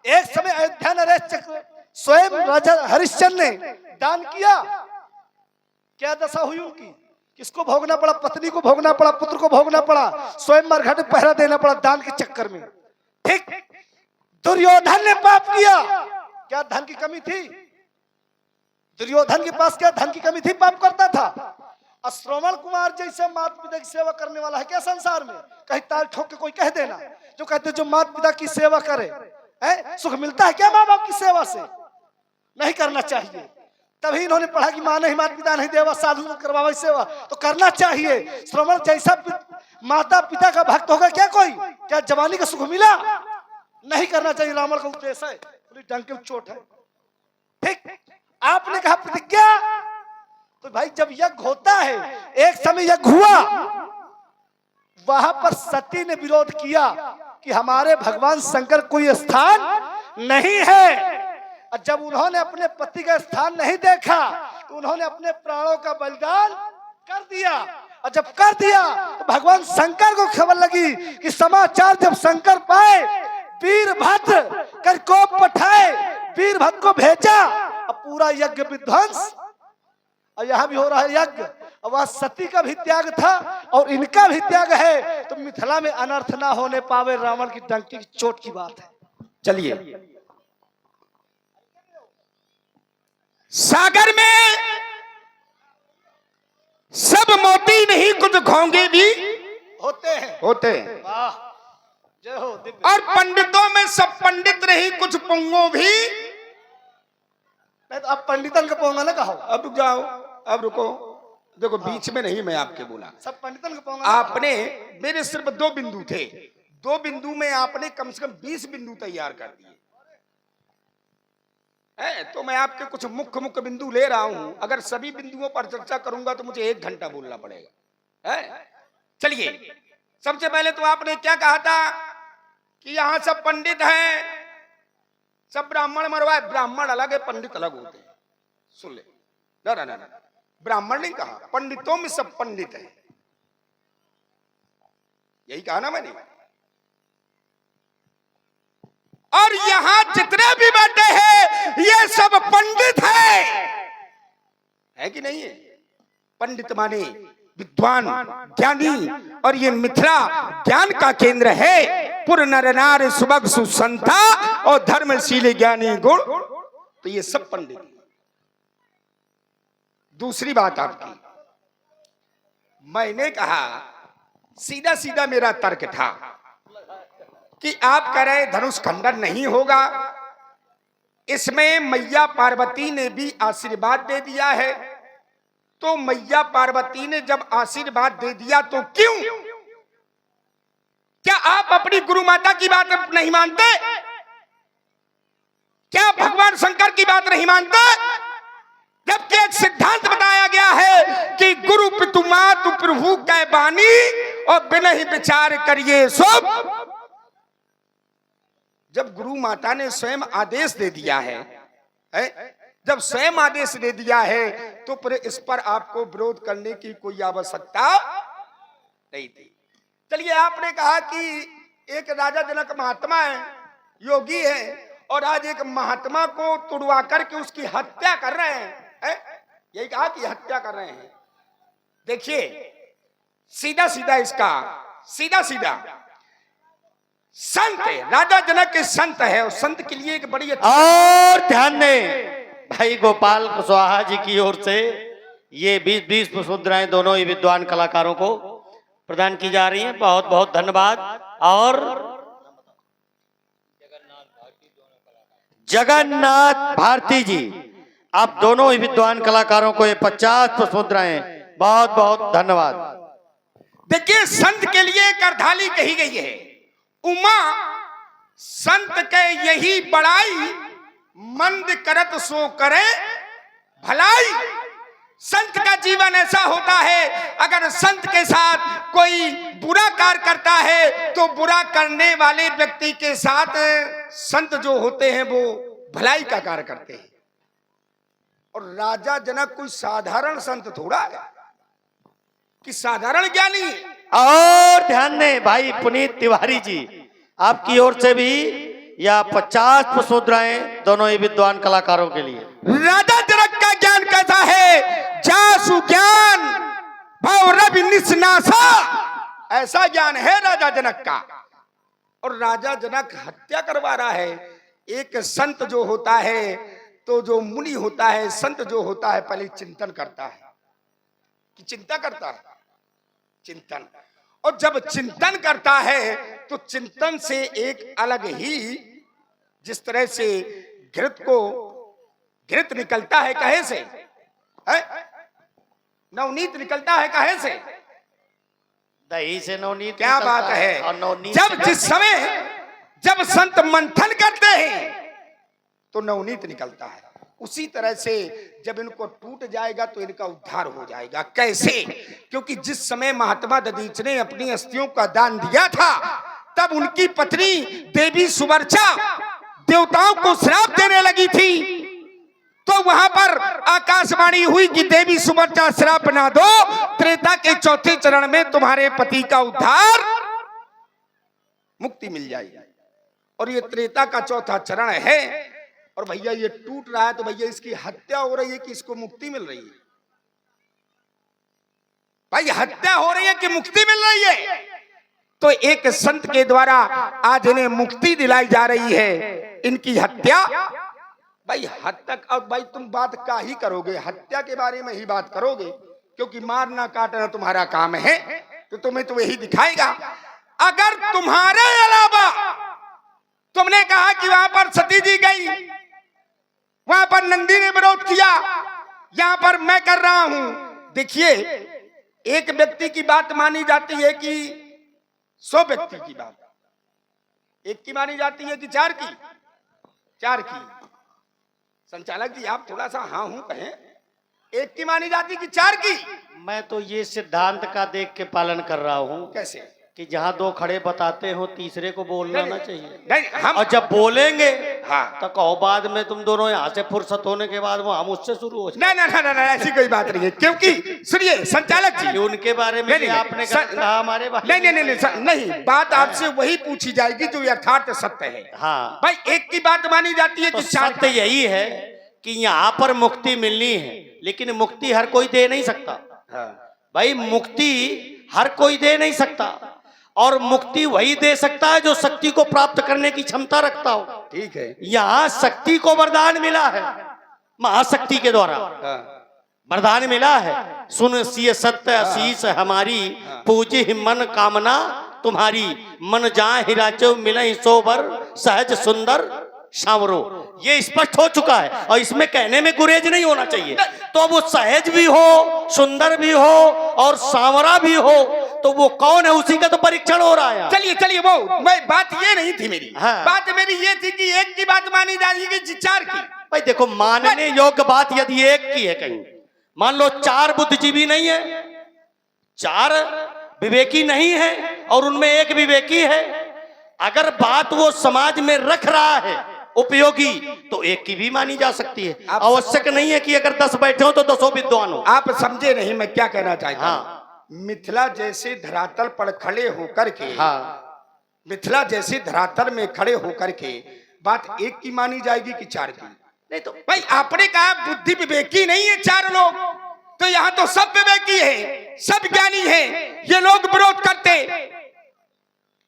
एक समय अयोध्या नरेश चक्र स्वयं राजा हरिश्चंद्र ने दान किया। क्या दशा हुई उनकी? किसको भोगना पड़ा? पत्नी को भोगना पड़ा, पुत्र को भोगना पड़ा, स्वयं मरघट पहरा देना पड़ा दान के चक्कर में। ठीक दुर्योधन ने पाप किया। क्या धन की कमी थी? दुर्योधन के पास क्या धन की कमी थी? पाप करता था। और श्रवण कुमार जैसे माता पिता की सेवा करने वाला है क्या संसार में? कहीं ताल ठोक के कोई कह देना। जो कहते जो माता पिता की सेवा करे है, सुख मिलता है क्या माँ बाप की सेवा से? नहीं करना चाहिए। तभी इन्होंने पढ़ा कि माँ नहीं माता पिता नहीं देवा साधु करवावे सेवा, तो करना चाहिए। श्रवण जैसा माता पिता का भक्त होगा क्या कोई? क्या जवानी का सुख मिला? नहीं करना चाहिए। रावण का उपदेश है, पूरी डंके में चोट है। ठीक आपने कहा प्रतिज्ञा, तो भाई जब यज्ञ होता है, एक समय यज्ञ हुआ, वहां पर सती ने विरोध किया कि हमारे भगवान शंकर कोई स्थान नहीं है। और जब उन्होंने अपने पति का स्थान नहीं देखा तो उन्होंने अपने प्राणों का बलिदान कर दिया। और जब कर दिया तो भगवान शंकर को खबर लगी कि समाचार जब शंकर पाए, वीरभद्र कर कोप पठाए, वीरभद्र को भेजा और पूरा यज्ञ विध्वंस। और यहाँ भी हो रहा है यज्ञ, और वह सती का भी त्याग था और इनका भी त्याग है। तो मिथिला में अनर्थ ना होने पावे, रावण की डंकी की चोट की बात है। चलिए, सागर में सब मोती नहीं कुछ घोंगे भी होते हैं। होते हैं, वाह, जय हो दिव्य। और पंडितों में सब पंडित नहीं कुछ पुंगो भी। नहीं तो अब पंडितन का पोंगा ना कहो। अब रुक जाओ, अब रुको, देखो बीच में नहीं मैं आपके बोला। सब पंडितन का पोंगा। आपने मेरे सिर्फ 2 बिंदु थे, 2 बिंदु में आपने कम से कम 20 बिंदु तैयार कर दिए है। तो मैं आपके कुछ मुख्य बिंदु ले रहा हूं। अगर सभी बिंदुओं पर चर्चा करूंगा तो मुझे 1 घंटा बोलना पड़ेगा है। चलिए, सबसे पहले तो आपने क्या कहा था कि यहां सब पंडित हैं, सब ब्राह्मण मरवाए। ब्राह्मण अलग है, पंडित अलग होते हैं। सुन ले, ना, ब्राह्मण नहीं कहा, पंडितों में सब पंडित हैं, यही कहा ना मैंने। और यहां जितने भी बैठे हैं ये सब पंडित है कि नहीं है? पंडित माने विद्वान, ज्ञानी, और ये मिथिला ज्ञान का केंद्र है। पुर नर नार सुबह सुसंता और धर्मशील ज्ञानी गुण, तो ये सब पंडित। दूसरी बात आपकी, मैंने कहा सीधा सीधा मेरा तर्क था कि आप कह रहे धनुष खंडन नहीं होगा, इसमें मैया पार्वती ने भी आशीर्वाद दे दिया है। तो मैया पार्वती ने जब आशीर्वाद दे दिया तो क्यों? क्या आप अपनी गुरु माता की बात नहीं मानते? क्या भगवान शंकर की बात नहीं मानते? जबकि एक सिद्धांत बताया गया है कि गुरु पितु मातु प्रभु कै बानी और बिना ही विचार करिए सब। जब गुरु माता ने स्वयं आदेश दे दिया है, जब स्वयं आदेश दे दिया है तो फिर इस पर आपको विरोध करने की कोई आवश्यकता नहीं थी। चलिए, आपने कहा कि एक राजा जनक महात्मा है, योगी है, और आज एक महात्मा को तुड़वा करके उसकी हत्या कर रहे हैं। यही कहा कि हत्या कर रहे हैं। देखिए, सीधा सीधा इसका सीधा संत है, राजा जनक के संत है, और संत के लिए एक बड़ी और ध्यान दें, भाई गोपाल कुशवाहा जी की ओर से ये 20 मुद्राएं दोनों ही विद्वान कलाकारों को प्रदान की जा रही हैं। बहुत बहुत धन्यवाद। और जगन्नाथ भारती जी, आप दोनों ही विद्वान कलाकारों को ये 50 मुद्राएं, बहुत बहुत धन्यवाद। देखिए, संत के लिए एक अर्धाली कही गई है। उमा संत के यही बड़ाई, मंद करत सो करे भलाई। संत का जीवन ऐसा होता है, अगर संत के साथ कोई बुरा कार्य करता है तो बुरा करने वाले व्यक्ति के साथ संत जो होते हैं वो भलाई का कार्य करते हैं। और राजा जनक कोई साधारण संत थोड़ा है कि साधारण ज्ञानी है। और ध्यान दें भाई पुनीत तिवारी जी, आपकी ओर से भी या 50 पुष्प मुद्राएं दोनों ही विद्वान कलाकारों के लिए। राजा जनक का ज्ञान कैसा है? जासु ज्ञान भव रवि निस्नासा, ऐसा ज्ञान है राजा जनक का। और राजा जनक हत्या करवा रहा है। एक संत जो होता है, तो जो मुनि होता है, संत जो होता है, पहले चिंतन करता है। कि चिंता करता है, चिंतन। और जब चिंतन करता है तो चिंतन से एक अलग ही, जिस तरह से घृत निकलता है कहे से, है? नवनीत निकलता है कहे से, दही से नवनीत। क्या बात है। और नवनीत जब जिस समय जब संत मंथन करते हैं तो नवनीत निकलता है। उसी तरह से जब इनको टूट जाएगा तो इनका उद्धार हो जाएगा। कैसे? क्योंकि जिस समय महात्मा दधीच ने अपनी अस्थियों का दान दिया था, तब उनकी पत्नी देवी सुवर्चा देवताओं को श्राप देने लगी थी। तो वहां पर आकाशवाणी हुई कि देवी सुवर्चा श्राप ना दो, त्रेता के चौथे चरण में तुम्हारे पति का उद्धार, मुक्ति मिल जाएगी। और ये त्रेता का चौथा चरण है। और भैया ये टूट रहा है तो भैया इसकी हत्या हो रही है कि इसको मुक्ति मिल रही है? भाई हत्या हो रही है कि मुक्ति मिल रही है? तो एक संत के द्वारा आज इन्हें मुक्ति दिलाई जा रही है। इनकी हत्या, भाई हत्या, और भाई तुम बात का ही करोगे, हत्या के बारे में ही बात करोगे, क्योंकि मारना काटना तुम्हारा काम है, तो तुम्हें तो यही दिखाएगा। अगर तुम्हारे अलावा तुमने कहा कि वहां पर सती जी गई, वहां पर नंदी ने विरोध किया, यहां पर मैं कर रहा हूं। देखिए, एक व्यक्ति की बात मानी जाती है कि 100 व्यक्ति की बात, एक की मानी जाती है कि 4 की, 4 की। संचालक जी आप थोड़ा सा हाँ हूं कहें। एक की मानी जाती कि 4 की? मैं तो ये सिद्धांत का देख के पालन कर रहा हूँ। कैसे? कि जहाँ 2 खड़े बताते हो, तीसरे को बोलना ना चाहिए। नहीं, हम और जब बोलेंगे हाँ तो कहो बाद में तुम दोनों यहाँ से फुर्सत होने के बाद वो हम उससे शुरू हो जाए। नहीं, ऐसी कोई बात नहीं है। क्योंकि सुनिए संचालक जी, उनके बारे में नहीं, आपने कहा हमारे बारे नहीं, बात आपसे वही पूछी जाएगी जो यथार्थ सत्य है। हाँ भाई एक की बात मानी जाती है तो कि 4 सत्य यही है कि यहाँ पर मुक्ति मिलनी है, लेकिन मुक्ति हर कोई दे नहीं सकता। भाई मुक्ति हर कोई दे नहीं सकता, और मुक्ति वही दे सकता है जो शक्ति को प्राप्त करने की क्षमता रखता हो। ठीक है। यहाँ शक्ति को वरदान मिला है, महाशक्ति के द्वारा वरदान मिला है। सुन सिय सत्य शीश हमारी, पूजी मन कामना तुम्हारी, मन जहाँ हिराचो मिले सोबर, सहज सुंदर सांवरो। ये स्पष्ट हो चुका है और इसमें कहने में गुरेज नहीं होना चाहिए। तो वो सहज भी हो, सुंदर भी हो और सांवरा भी हो, तो वो कौन है, उसी का तो परीक्षण हो रहा है। चलिए वो मैं बात ये नहीं थी मेरी। हाँ। बात मेरी ये थी कि एक की बात मानी जाएगी कि 4 की। भाई देखो, मानने योग्य बात यदि एक की है, कहीं मान लो 4 बुद्धिजीवी नहीं है, 4 विवेकी नहीं है और उनमें एक विवेकी है, अगर बात वो समाज में रख रहा है उपयोगी, तो एक की भी मानी जा सकती है। आवश्यक नहीं है कि अगर 10 बैठे हो तो 10 विद्वान हो। आप समझे नहीं मैं क्या कहना चाहता हूं। हाँ। मिथिला जैसे धरातल पर खड़े होकर के, हाँ मिथिला जैसे धरातल में खड़े होकर के बात एक की मानी जाएगी कि 4 की? नहीं तो भाई आपने कहा बुद्धि विवेकी नहीं है 4 लोग, तो यहाँ तो सब विवेकी है, सब ज्ञानी है। ये लोग विरोध करते,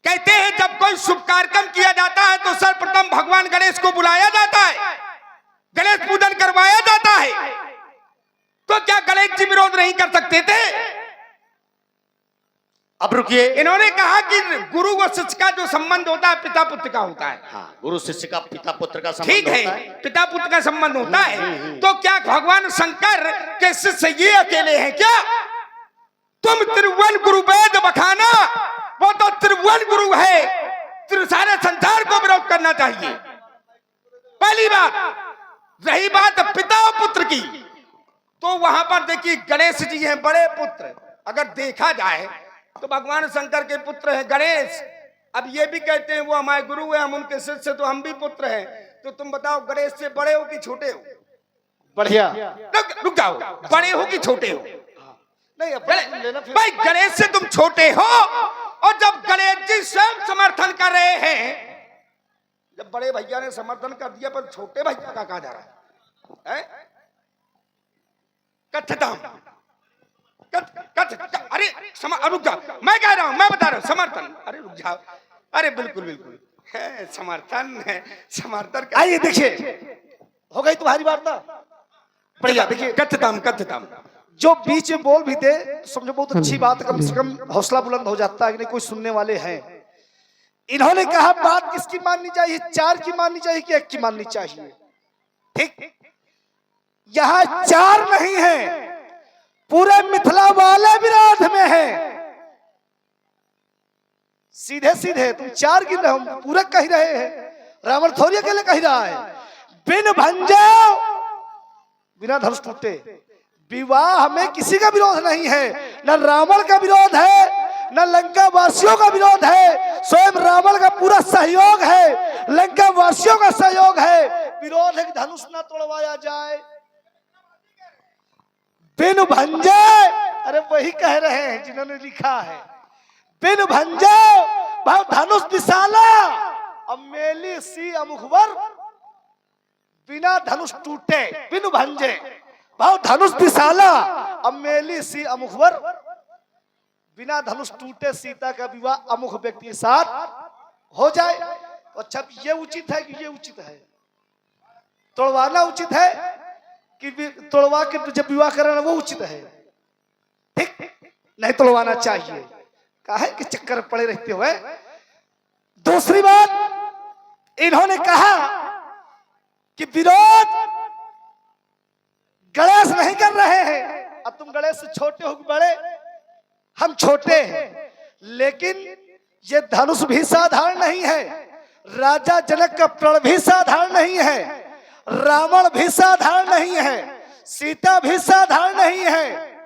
कहते हैं जब कोई शुभ कार्यक्रम किया जाता है तो सर्वप्रथम भगवान गणेश को बुलाया जाता है, गणेश पूजन करवाया जाता है। तो क्या गणेश जी विरोध नहीं कर सकते थे? अब रुकिए, इन्होंने कहा कि गुरु व शिष्य का जो संबंध होता है पिता पुत्र का होता है। हाँ, गुरु शिष्य का पिता पुत्र का संबंध ठीक होता है, पिता पुत्र का संबंध होता है। तो क्या भगवान शंकर के शिष्य ये अकेले हैं क्या? तुम त्रिभुवन गुरु वेद बखाना, वो तो त्रिभुवन गुरु है, सारे संसार को विरोध करना चाहिए। पहली बात। रही बात पिता और पुत्र की, तो वहां पर देखिए गणेश जी हैं बड़े पुत्र। अगर देखा जाए तो भगवान शंकर के पुत्र हैं गणेश। अब ये भी कहते हैं वो हमारे गुरु हैं, हम उनके शिष्य, तो हम भी पुत्र हैं। तो तुम बताओ गणेश से बड़े हो कि छोटे हो? बढ़िया। रुक जाओ, बड़े हो कि छोटे हो? नहीं भाई, गणेश से तुम छोटे हो। और जब गणेश जी स्वयं समर्थन कर रहे हैं, जब बड़े भैया ने समर्थन कर दिया पर छोटे भैया का कहा जा रहा है? कथताम अरे रुक जाओ, मैं कह रहा हूं, मैं बता रहा हूं समर्थन। अरे रुक जाओ, अरे बिल्कुल बिल्कुल है समर्थन है, समर्थन। आइए देखिए, हो गई तुम्हारी वार्ता। बढ़िया, देखिए कथताम जो बीच में बोल भी दे तो समझो बहुत अच्छी बात, कम से कम हौसला बुलंद हो जाता है कि नहीं कोई सुनने वाले हैं। इन्होंने कहा बात किसकी माननी चाहिए, 4 की माननी चाहिए कि 1 की माननी चाहिए? ठीक, यहां 4 नहीं है, पूरे मिथिला वाले विरोध में है। सीधे सीधे तुम 4 गिन रहे हो, पूरे कह रहे हैं। रावण थोड़ी अकेले कह रहा है बिन भंजाओ बिना धनुष टूटे। विवाह में किसी का विरोध नहीं है, न रावण का विरोध है न लंका वासियों का विरोध है, स्वयं रावण का पूरा सहयोग है, लंका वासियों का सहयोग है। विरोध है कि धनुष न तोड़वाया जाए। बिन भंजे, अरे वही कह रहे हैं जिन्होंने लिखा है बिन भंजे भाव धनुष विशाला अब मेली सी अमुखवर, बिना धनुष टूटे। बिन भंजे भाव धनुष विशाला अब मेली सी अमुखवर, बिना धनुष टूटे सीता का विवाह अमुख व्यक्ति के साथ हो जाए। तो अच्छा, ये उचित है कि ये उचित है? तोड़वाना उचित है कि तोड़वा के जब विवाह कराना वो उचित है? ठीक, नहीं तोड़वाना चाहिए। काहे कि चक्कर पड़े रहते हुए। दूसरी बात, इन्होंने कहा कि विरोध गणेश नहीं कर रहे हैं। अब तुम गणेश से छोटे हो कि बड़े? हम छोटे हैं, लेकिन ये धनुष भी साधारण नहीं है, राजा जनक का प्रण भी साधारण नहीं है, रावण भी साधारण नहीं है, सीता भी साधारण नहीं है।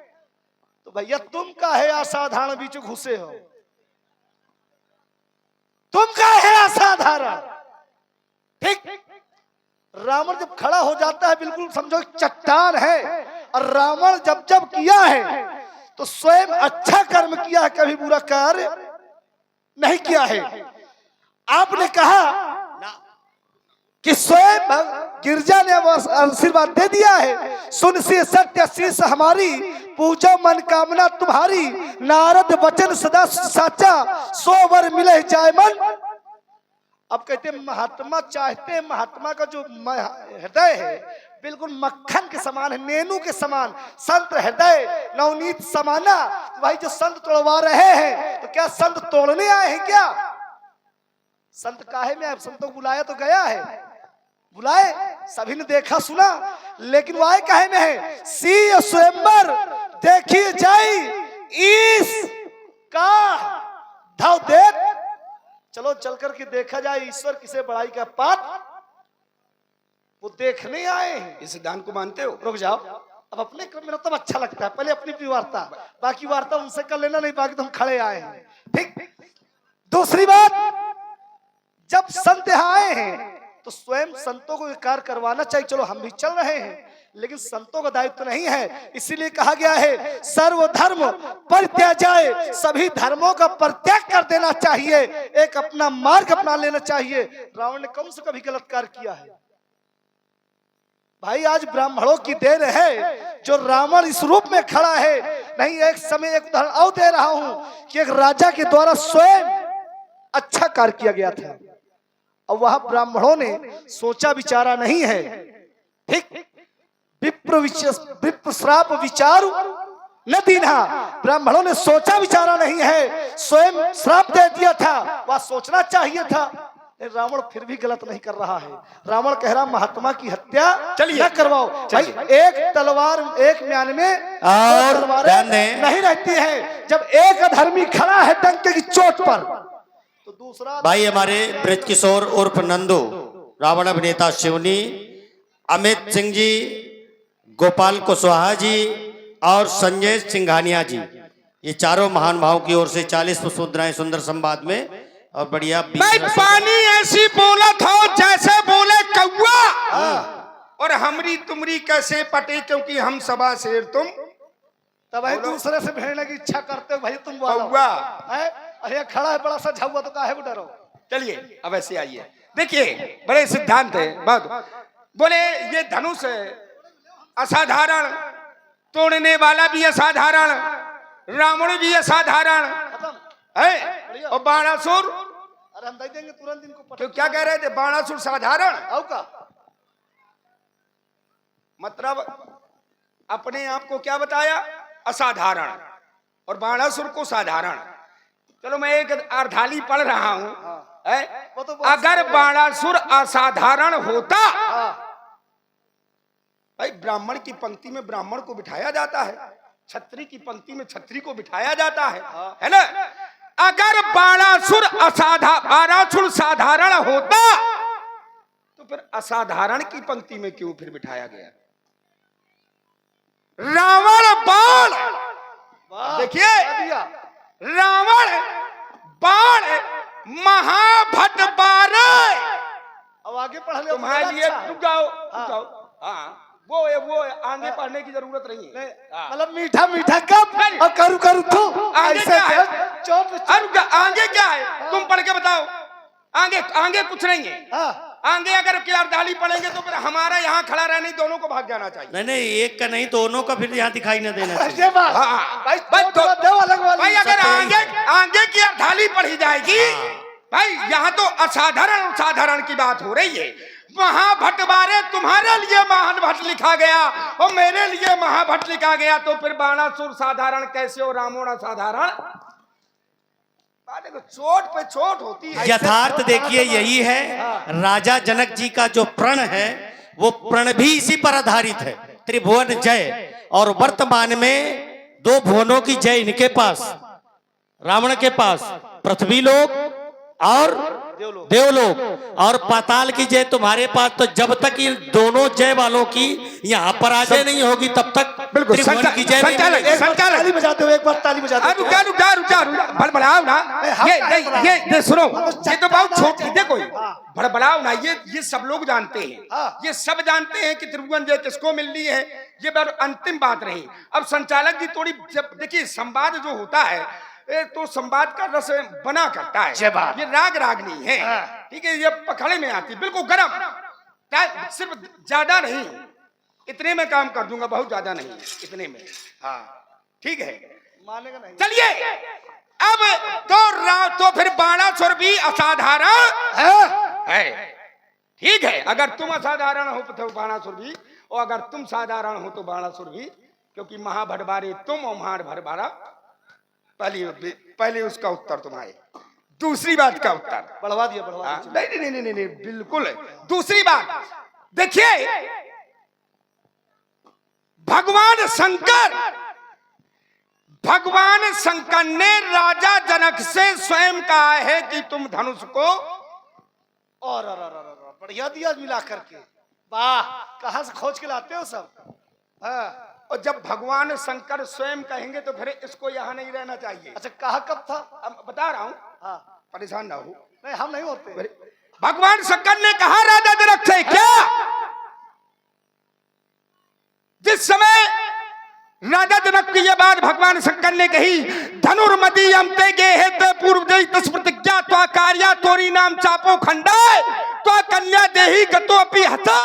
तो भैया तुम का है असाधारण बीच घुसे हो? तुम का है असाधारण? ठीक, रावण जब खड़ा हो जाता है बिल्कुल समझो चट्टान है, और रावण जब जब किया है तो स्वयं अच्छा कर्म किया है, कभी बुरा कार्य नहीं किया है। आपने कहा कि स्वयं गिरजा ने आशीर्वाद दे दिया है, सुन से सत्य शीस हमारी, पूजो मन कामना तुम्हारी, नारद वचन सदा साचा, सो वर मिले जाय मन। अब कहते महात्मा चाहते, महात्मा का जो हृदय है बिल्कुल मक्खन के समान है, नेनू के समान, संत हृदय नवनीत समाना। तो भाई जो संत तोड़वा रहे हैं तो क्या संत तोड़ने आए हैं क्या? संत काहे में? संतों को बुलाया तो गया है, बुलाए, सभी ने देखा सुना, लेकिन वो आए काहे में है? सी स्वयंवर देखी जाई ईस का धाव देख। चलो चल करके देखा जाए ईश्वर किसे बड़ाई का पात, वो देखने आए हैं। इस सिद्धांत को मानते हो? रुक जाओ, अब अपने क्रम में तब अच्छा लगता है, पहले अपनी भी वार्ता, बाकी वार्ता उनसे कर लेना, नहीं बाकी तो हम खड़े आए हैं। ठीक, दूसरी बात, जब संत यहाँ आए हैं तो स्वयं संतों को कार्य करवाना चाहिए। चलो हम भी चल रहे हैं, लेकिन संतों का दायित्व नहीं है, इसीलिए कहा गया है सर्वधर्म परित्याज्य, सभी धर्मों का परित्याग कर देना चाहिए, एक अपना मार्ग अपना लेना चाहिए। रावण ने कौन सा कभी गलत कार्य किया है? भाई आज ब्राह्मणों की देन है जो रावण इस रूप में खड़ा है। नहीं, एक समय एक उदाहरण और दे रहा हूं कि एक राजा के द्वारा स्वयं अच्छा कार्य किया गया था, और वह ब्राह्मणों ने सोचा विचारा नहीं है। ठीक, विप्र श्राप विचारू न दीना, ब्राह्मणों ने सोचा विचारा नहीं है, स्वयं श्राप दे दिया था, वह सोचना चाहिए था। रावण फिर भी गलत नहीं कर रहा है। रावण कह रहा महात्मा की हत्या न करवाओ। भाई एक तलवार एक म्यान में और तलवारें नहीं रहती है। जब एक अधर्मी खड़ा है डंके की चोट पर, तो दूसरा भाई हमारे ब्रज किशोर उर्फ नंदू, रावण अभिनेता शिवनी, अमित सिंह जी, गोपाल कुशवाहा जी और संजय सिंघानिया जी, ये चारों महान भावों की ओर से 40 पुष्पमुद्राएं सुंदर संवाद में और बढ़िया। मैं पानी ऐसी बोला था जैसे बोले कौआ, और हमरी तुमरी कैसे पटे क्योंकि हम सबा शेर तुम। तब भाई दूसरे से भिड़ने की इच्छा करते हो भाई तुम कौआ। अरे खड़ा है बड़ा सा झुआ, तो काहे को डरो? चलिए अब ऐसे आइए, देखिए बड़े सिद्धांत है बहुत। बोले ये धनुष असाधारण, तोड़ने वाला भी असाधारण, रावण भी असाधारण है, और बाणासुर, अरे हम दे देंगे तुरंत इनको। तो क्या कह रहे थे, बाणासुर साधारण, आओ का मतलब अपने आप को क्या बताया, असाधारण, और बाणासुर को साधारण। चलो मैं एक अर्धाली पढ़ रहा हूं, वो तो बहुत अगर बाणासुर असाधारण होता, भाई ब्राह्मण की पंक्ति में ब्राह्मण को बिठाया जाता है, छत्री की पंक्ति में छत्री को बिठाया जाता है ना। अगर बाणासुर साधारण होता तो फिर असाधारण की पंक्ति में क्यों फिर बिठाया गया। रावण बाण, देखिए रावण बाण महाभट बारे। अब आगे पढ़ ले तुम्हारे लिए रुक जाओ, रुक जाओ। हाँ वो है, आगे पढ़ने की जरूरत नहीं है। मतलब मीठा मीठा कब और करू करू तू आगे ऐसे क्या है? चोट अरे आगे क्या है, तुम पढ़ के बताओ। आगे कुछ नहीं है। आगे अगर अर्धाली पढ़ेंगे तो फिर हमारा यहाँ खड़ा रहने दोनों को भाग जाना चाहिए। नहीं नहीं, एक का नहीं दोनों का फिर यहाँ दिखाई न देना चाहिए। ऐसे बात हाँ, भाई भाई तो दो अलग वाली। भाई अगर आगे की अर्धाली पढ़ी जाएगी, भाई यहाँ तो असाधारण की बात हो रही है। महाभट बारे तुम्हारे लिए महाभट लिखा गया और मेरे लिए महाभट लिखा गया, तो फिर बाणासुर साधारण कैसे और रावण असाधारण। देखो चोट पे चोट होती है। यथार्थ देखिए यही है, राजा जनक जी का जो प्रण है वो प्रण भी इसी पर आधारित है, त्रिभुवन जय। और वर्तमान में 2 भुवनों की जय इनके पास, रावण के पास पृथ्वी लोक और देवलोक, और पाताल की जय तुम्हारे पास। तो जब तक इन दोनों जय वालों की यहाँ पर आ जय नहीं होगी तब तक बिल्कुल त्रिभुवन की जय नहीं संचालक मिलेगी। ताली बजाते हो, एक बार ताली बजाते हो। रुक भड़बड़ाओ ना। ये सुनो, ये तो बहुत छोटी, देखो भड़बड़ाओ ना। ये सब लोग जानते हैं, ये सब जानते हैं कि त्रिभुवन जय किसको मिलनी है। ये अंतिम बात रही। अब संचालक जी थोड़ी, जब देखिए संवाद जो होता है तो संवाद का रस बना करता है, ये राग रागनी है, ठीक है। ये पखड़े में आती, बिल्कुल गरम, सिर्फ ज्यादा नहीं, इतने में काम कर दूंगा, बहुत ज्यादा नहीं, इतने में। हाँ ठीक है, मानेगा नहीं। चलिए अब तो फिर बाणासुर भी असाधारण है, ठीक है। अगर तुम असाधारण हो तो बाणासुर भी, और अगर तुम साधारण हो तो बाणासुर भी, क्योंकि महाभटबारे तुम और महाभटबारा। पहले उसका उत्तर तुम्हारे, दूसरी बात का उत्तर बढ़वा दिया, बढ़वा दिया। नहीं, बिल्कुल। दूसरी बात देखिए, भगवान शंकर ने राजा जनक से स्वयं कहा है कि तुम धनुष को, और बढ़िया दिया मिला करके, वाह, कहां से खोज के लाते हो सब। हाँ। और जब भगवान शंकर स्वयं कहेंगे तो फिर इसको यहाँ नहीं रहना चाहिए। अच्छा कहा कब था? अब बता रहा हूँ, हाँ। परेशान ना हो। नहीं हम नहीं होते। भगवान शंकर ने कहा राजा जनक से, क्या जिस समय राजा जनक की ये बात भगवान शंकर ने कही, धनुर्मदीयम ते गेहेते पूर्व जय तस् प्रतिज्ञा त्वा कार्या तोरी नाम चापो खंडाय त्वा कन्या देही गतो अपि हता।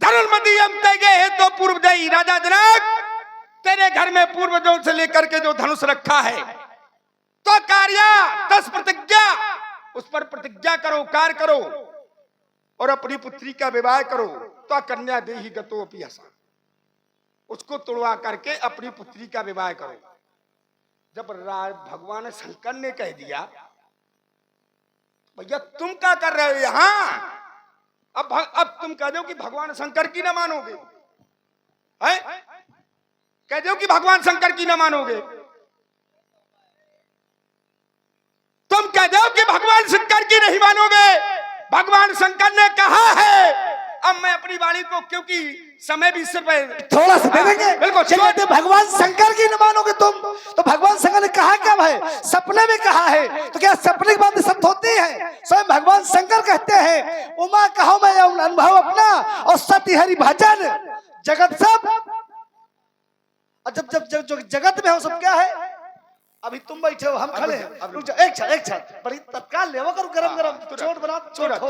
धनुर्मदीयम ते गेहेते पूर्व जय, राजा जनक तेरे घर में पूर्वजों से लेकर के जो धनुष रखा है, तो कार्या तस् प्रतिज्ञा, उस पर प्रतिज्ञा करो, कार्य करो और अपनी पुत्री का विवाह करो। तो कन्या देही गतो अपि हता, उसको तोड़वा करके अपनी पुत्री का विवाह करो। जब भगवान शंकर ने कह दिया, भैया तुम क्या कर रहे हो यहाँ? अब तुम कह दो कि भगवान शंकर की ना मानोगे, है? कह दो कि भगवान शंकर की ना मानोगे, तुम कह दो कि भगवान शंकर की नहीं मानोगे। भगवान शंकर ने कहा है, अब मैं अपनी वाणी को, क्योंकि समय भी सिर्फ थोड़ा सा दे देंगे। बिल्कुल। चलिए, भगवान शंकर की न मानोगे तुम, तो भगवान शंकर ने कहा क्या है? सपने में कहा है। तो क्या सपने की बात सत्य होती है? स्वयं भगवान शंकर कहते हैं, उमा कहो मैं अनुभव अपना और सत्य हरि भजन जगत सब। और जब जब जब जो जगत में हो सब क्या है? अभी तुम बैठे हो, हम खड़े हैं। रुक जाओ, एक छत बड़ी तत्काल लेवा करो, गरम गरम चोट बना चोट हो।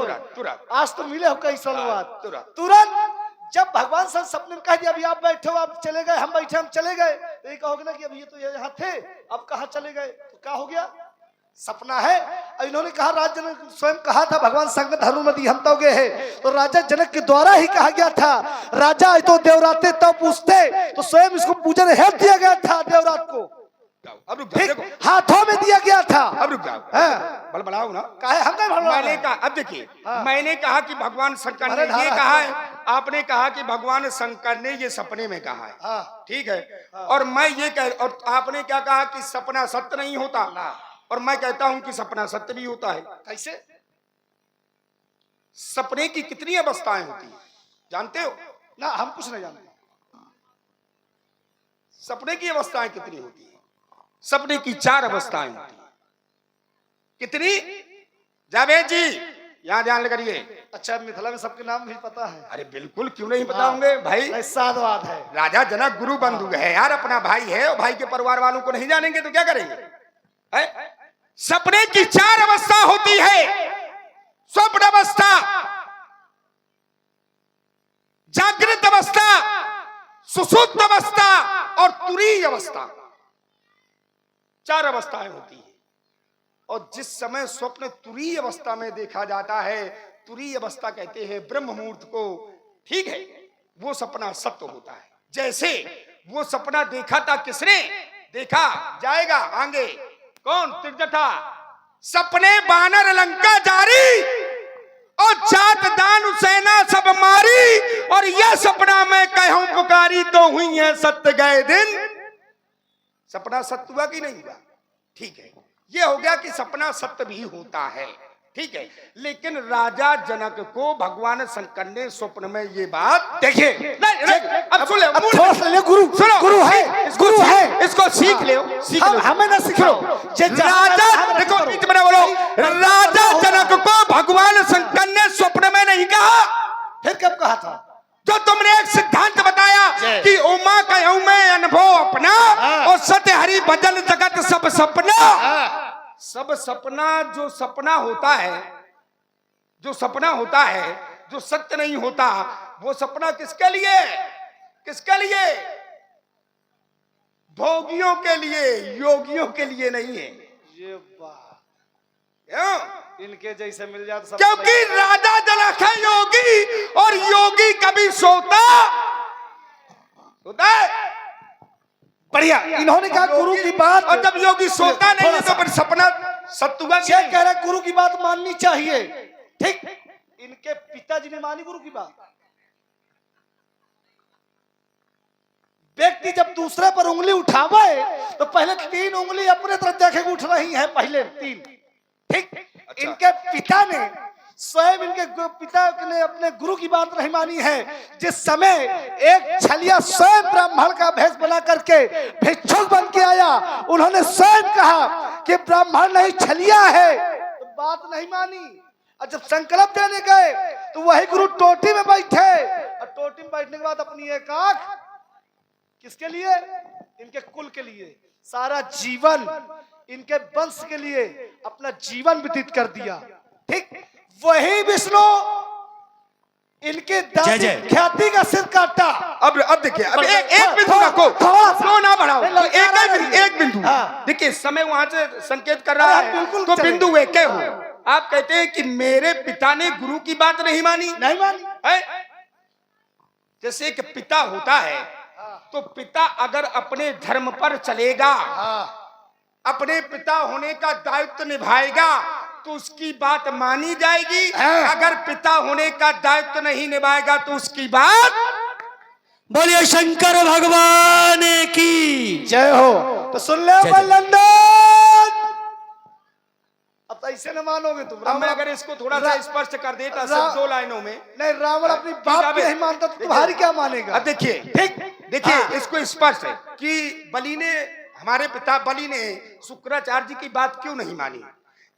आज तो मिले हो कई सालों बाद। तुरंत जब भगवान सपने में कह दिया अभी आप बैठे हो, आप चले गए, हम बैठे हम चले गए, तो ये कहोगे ना कि अभी ये तो यहाँ थे, अब कहाँ चले गए, तो क्या हो गया? सपना है। इन्होंने कहा, राजा जनक स्वयं कहा था, भगवान संग धर्म नदी हम तो गए है, तो राजा जनक के द्वारा ही कहा गया था। राजा तो देवराते तब पूछते, तो स्वयं इसको पूजन हेतु दिया गया था देवरात को। अब रुक जाओ, देखो हाथों में दिया गया था। अब रुक जाओ, बड़बड़ाओ ना। काहे हम नहीं भड़बड़ा रहे मैंने हैं? कहा, अब देखिए, मैंने कहा कि भगवान शंकर ने अरे ये धारा कहा है। है, आपने कहा कि भगवान शंकर ने ये सपने में कहा है, हाँ। ठीक है। और मैं ये कह, और आपने क्या कहा कि सपना सत्य नहीं होता, और मैं कहता हूं कि सपना सत्य भी होता है। कैसे? सपने की कितनी अवस्थाएं होती हैं जानते हो? ना हम कुछ नहीं जानते। सपने की अवस्थाएं कितनी होती है? सपने की 4 अवस्थाएं होती हैं। कितनी? जावेद जी यहाँ ध्यान करिए। अच्छा, मिथिला में सबके नाम भी पता है? अरे बिल्कुल, क्यों नहीं बताऊंगे भाई। ऐसा बात है। राजा जनक गुरु बंधु है यार, अपना भाई है, और भाई के परिवार वालों को नहीं जानेंगे तो क्या करेंगे? है? सपने की 4 अवस्था होती है। स्वप्न अवस्था, जागृत अवस्था, सुषुप्त अवस्था और तुरीय अवस्था। 4 अवस्थाएं होती हैं। और जिस समय स्वप्न तुरीय अवस्था में देखा जाता है, तुरीय अवस्था कहते हैं ब्रह्म मुहूर्त को, ठीक है, वो सपना सत्य होता है। जैसे वो सपना देखा था, किसने देखा? जाएगा आगे कौन? त्रिजटा। सपने बानर लंका जारी, और जात दान सेना सब मारी, और यह सपना मैं कहूं पुकारी, तो हुई है सत्य गए दिन। सपना सत्य हुआ कि नहीं हुआ? ठीक है, ये हो गया कि सपना सत्य भी होता है, ठीक है। लेकिन राजा जनक को भगवान शंकर ने स्वप्न में ये बात, देखिए, अब सुन ले, थोड़ा सा ले, गुरु सुनो, गुरु है, गुरु है, इसको सीख ले, सीख लो। हमें ना सिखाओ। राजा, देखो बीच में बोलो, राजा जनक को भगवान शंकर ने स्वप्न में नहीं कहा। फिर कब कहा था? जो तुमने एक सिद्धांत बताया कि उमा कहूं मैं अनुभव अपना, और सत्य हरि भजन जगत सब सपना। सब सपना, जो सपना होता है, जो सपना होता है, जो सत्य नहीं होता, वो सपना किसके लिए? किसके लिए? भोगियों के लिए, योगियों के लिए नहीं है। ये बात क्यों? इनके जैसे मिल जाए तो सब। क्योंकि राजा जनक है योगी, और योगी कभी सोता है? बढ़िया। इन्होंने कहा गुरु की बात, और जब योगी सोता नहीं है तो फिर सपना सत्य हुआ कि नहीं? कह रहे गुरु की बात माननी चाहिए, ठीक। इनके पिताजी ने मानी गुरु की बात। व्यक्ति जब दूसरे पर उंगली उठावे तो पहले 3 उंगली अपने तरफ देखे उठ रही है, पहले 3, ठीक। अच्छा। इनके पिता ने स्वयं, इनके पिता ने अपने गुरु की बात नहीं मानी है। जिस समय एक छलिया स्वयं ब्राह्मण का भेष बना करके भिक्षुक बन के आया, उन्होंने स्वयं कहा कि ब्राह्मण नहीं छलिया है, तो बात नहीं मानी। और जब संकल्प देने गए तो वही गुरु टोटी में बैठे, और टोटी में बैठने के बाद अपनी एक आंख किसके लिए? इनके कुल के लिए, सारा जीवन इनके वंश के लिए अपना जीवन व्यतीत कर दिया, ठीक। वही विष्णु इनके दादी ख्याति का सिर काटा। अब देखिए, अब एक बिंदु रखो, फ्लो ना बढ़ाओ, एक बिंदु। देखिए, समय वहां से संकेत कर रहा है, तो बिंदु एक हो। आप कहते हैं कि मेरे पिता ने गुरु की बात नहीं मानी, नहीं मानी है? जैसे एक पिता होता है, तो पिता अगर अपने धर्म पर चलेगा, अपने पिता होने का दायित्व निभाएगा, तो उसकी बात मानी जाएगी। अगर पिता होने का दायित्व नहीं निभाएगा तो उसकी बात। बोलिए शंकर भगवान की जय हो। तो सुन ले बल्लंदन, अब तो ऐसे न मानोगे तुम। अब मैं अगर इसको थोड़ा सा स्पष्ट कर देता सिर्फ 2 लाइनों में। नहीं, रावण अपनी बात भी नहीं मानता तो तुम्हारी क्या मानेगा? अब देखिए, ठीक, देखिए इसको स्पष्ट है कि बलि ने, हमारे पिता बलि ने शुक्राचार्य जी की बात क्यों नहीं मानी?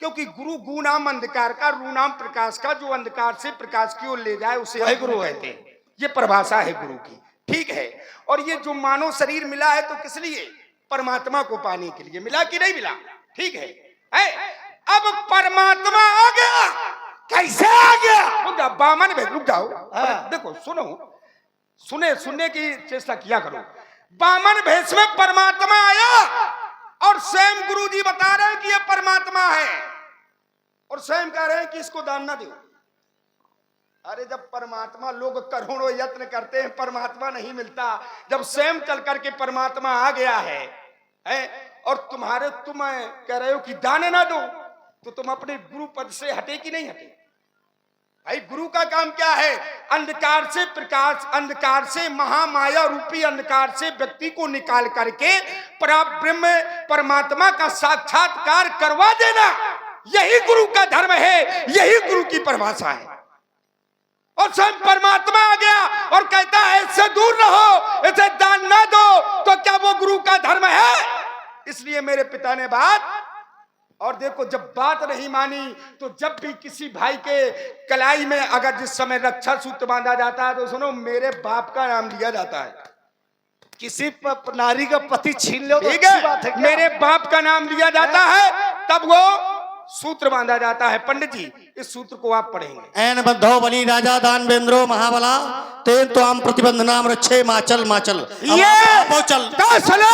क्योंकि गुरु गु नाम अंधकार का, रू नाम प्रकाश का, जो अंधकार से प्रकाश की ओर ले जाए उसे वही गुरु कहते हैं। ये परिभाषा है गुरु की, ठीक है। और ये जो मानव शरीर मिला है तो किस लिए? परमात्मा को पाने के लिए। मिला कि नहीं मिला? ठीक है? अब परमात्मा आ गया। कैसे आ गया? रुक जाओ बामन भाई, रुक जाओ। देखो सुनो, सुनने की चेष्टा किया करो। बामन भेष में परमात्मा आया और स्वयं गुरुजी बता रहे हैं कि ये परमात्मा है, और स्वयं कह रहे हैं कि इसको दान ना दो। अरे जब परमात्मा, लोग करोड़ों यत्न करते हैं, परमात्मा नहीं मिलता, जब स्वयं चल करके परमात्मा आ गया है और तुम कह रहे हो कि दान ना दो, तो तुम अपने गुरु पद से हटे कि नहीं हटे? भाई गुरु का काम क्या है? अंधकार से प्रकाश, अंधकार से महामाया रूपी अंधकार से व्यक्ति को निकाल करके परब्रह्म परमात्मा का साक्षात्कार करवा देना, यही गुरु का धर्म है, यही गुरु की परिभाषा है। और स्वयं परमात्मा आ गया और कहता है इससे दूर रहो, इसे दान ना दो, तो क्या वो गुरु का धर्म है? इसलिए मेरे पिता ने बात, और देखो जब बात नहीं मानी तो जब भी किसी भाई के कलाई में अगर जिस समय रक्षा सूत्र बांधा जाता है तो सुनो, मेरे बाप का नाम लिया जाता है। किसी नारी का पति छीन लो तो ठीक अच्छी बात है है, क्या? मेरे बाप का नाम लिया जाता है, तब वो सूत्र बांधा जाता है। पंडित जी इस सूत्र को आप पढ़ेंगे। एन बद्धो बलि राजा दानवेंद्रो महाबला तेन तो आम प्रतिबंध नाम रक्षे माचल माचल। ये चल तो सुनो,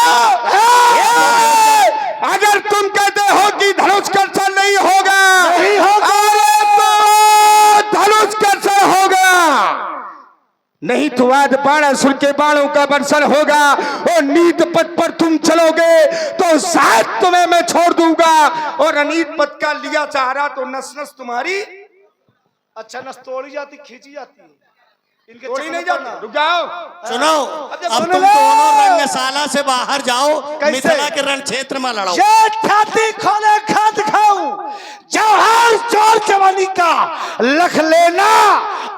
अगर तुम कहते हो कि धनुष कर्षण नहीं होगा, नहीं होगा, तो धनुष कर्षण होगा, नहीं तो आज बाणासुर के बाणों का वर्षण होगा, और नीत पथ पर तुम चलोगे तो शायद तुम्हें मैं छोड़ दूंगा, और अनीत पथ का लिया सहारा तो नस नस तुम्हारी अच्छा नस तोड़ी जाती, खींची जाती है, इनके तोड़ी चक्कर नहीं में जाती। पड़ना। रुक जाओ, सुनो, अब अब सुन तुम लो। दोनों रंगशाला से बाहर जाओ, कैसे? मिथिला के रण क्षेत्र में लड़ो। ये छाती खोले खाद खाऊं, जवाहर चोर जवानी का लख लेना,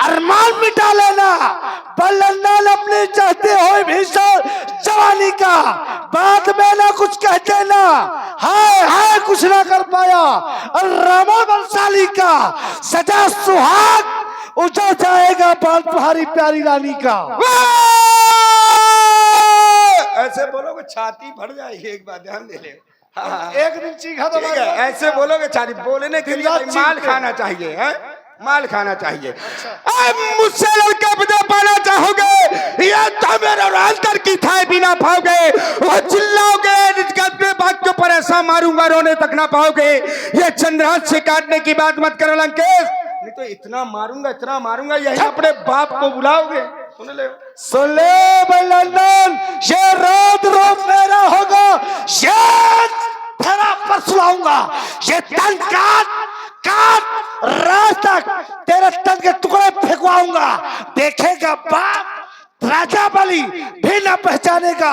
अरमान मिटा लेना, बल्लंदाल अपने चाहते हो भीषण जवानी का, बाद में ना कुछ कह देना, हाय हाय कुछ ना कर पाया, और रामा बंसाली का सजा सुहाग उजड़ जाएगा बाल तुम्हारी प्यारी रानी का। ऐसे बोलोगे छाती भर जाएगी, एक बार ध्यान दे ले। हाँ, एक दिन चीखा तो ठीक है, ऐसे बोलोगे छाती, बोलने के लिए रात माल चीखते। खाना चाहिए है, माल खाना चाहिए। अब मुझसे लड़का बजा पाना चाहोगे, या तो मेरे अंतर की थाई भी ना पाओगे, वो चिल्लाओगे बात के ऊपर ऐसा मारूंगा रोने तक ना पाओगे। ये चंद्रहास से काटने की बात मत करो लंकेश, नहीं तो इतना मारूंगा, यही अपने बाप को बुलाओगे। सुन ले लंदन, ये रात रोज मेरा होगा, ये तेरा पर सुलाऊंगा, ये तन काट रात तक तेरे तन के टुकड़े फेंकवाऊंगा, देखेगा बाप राजा बलि भी न पहचानेगा,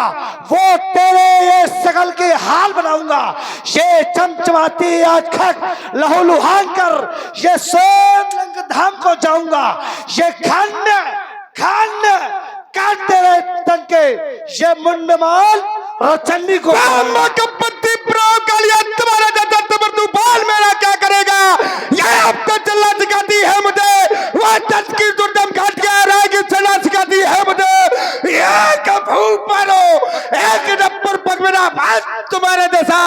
वो तेरे ये सकल के हाल बनाऊंगा, ये चमचमाती आज खक लहूलुहान कर ये सोमलिंग धाम को जाऊंगा, ये खंड काट तेरे तन के ये मुंड माल और चन्नी को तुम्हारा तूफान मेरा क्या करेगा, ये आपको चलना सिखाती है मुझे, वह तट की दुर्दम घाट के आएगी चलना सिखाती है मुझे, एक भूपालो एक नंबर पर मेरा भाई तुम्हारे जैसा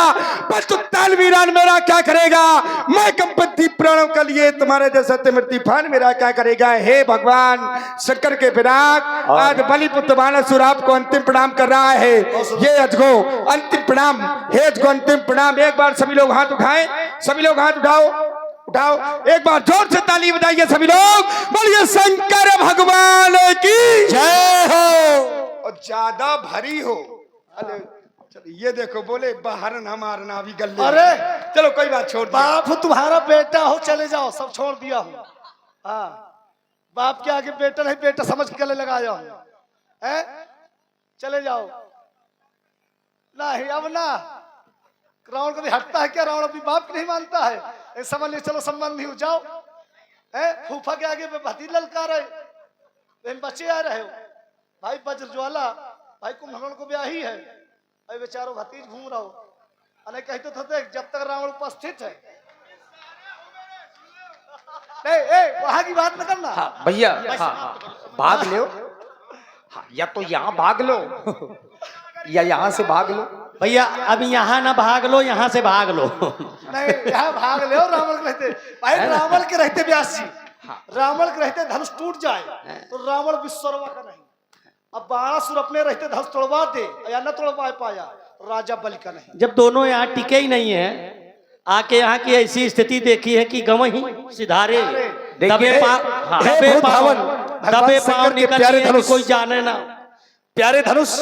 बचुत्ताल वीरान मेरा क्या करेगा, मैं कंपति प्राणों के लिए तुम्हारे जैसा तूफान मेरा क्या करेगा। हे भगवान शंकर के विराग, आज बलिपुत्र बाणासुर आपको अंतिम प्रणाम कर रहा है, ये अजगो अंतिम प्रणाम, हे अजगो अंतिम प्रणाम। एक बार सभी लोग हाथ उठाएं, सभी लोग हाथ उठाओ, एक बार जोर से ताली बजाइए सभी लोग, बोलिए शंकर भगवान की जय हो। और ज्यादा भरी हो, अरे चलो ये देखो बोले बाहर ना मारना अभी गले, अरे चलो कोई बात छोड़ दो। बाप तुम्हारा बेटा हो, चले जाओ, सब छोड़ दिया हूँ। हाँ, बाप के आगे बेटा नहीं, बेटा समझ के गले लगाया हूँ, चले जाओ। नहीं अब ना रावण कभी हटता है क्या, रावण अपनी बाप की नहीं मानता है, समझ ले चलो संबंधी हो जाओ, फूफा के आगे भतीज ललकार है, बच्चे आ रहे हो, भाई वज्र ज्वाला भाई कुंभकर्ण को ब्याही है, अरे बेचारो भतीज घूम रहा हो, अरे कहते तो थे जब तक रावण उपस्थित है। वहां की बात न करना। हाँ भैया, हाँ भाग लो, हाँ या तो यहाँ भाग लो या यहाँ से भाग लो? भैया अभी यहाँ ना भाग लो, यहाँ से भाग लो। नहीं यहाँ भाग ले और रावण के रहते भाई, रावण के रहते व्यास जी, रावण के रहते धनुष टूट जाए तो रावण विश्वकर्मा का नहीं। अब बाणासुर अपने रहते धनुष तोड़वा दे या न तोड़वा पाया, राजा बलि का नहीं। जब दोनों यहाँ टिके ही नहीं है, आके यहाँ की ऐसी स्थिति देखी है कि गम ही सिधारे दबे पाँव निकल गए, कोई जाने ना। प्यारे धनुष,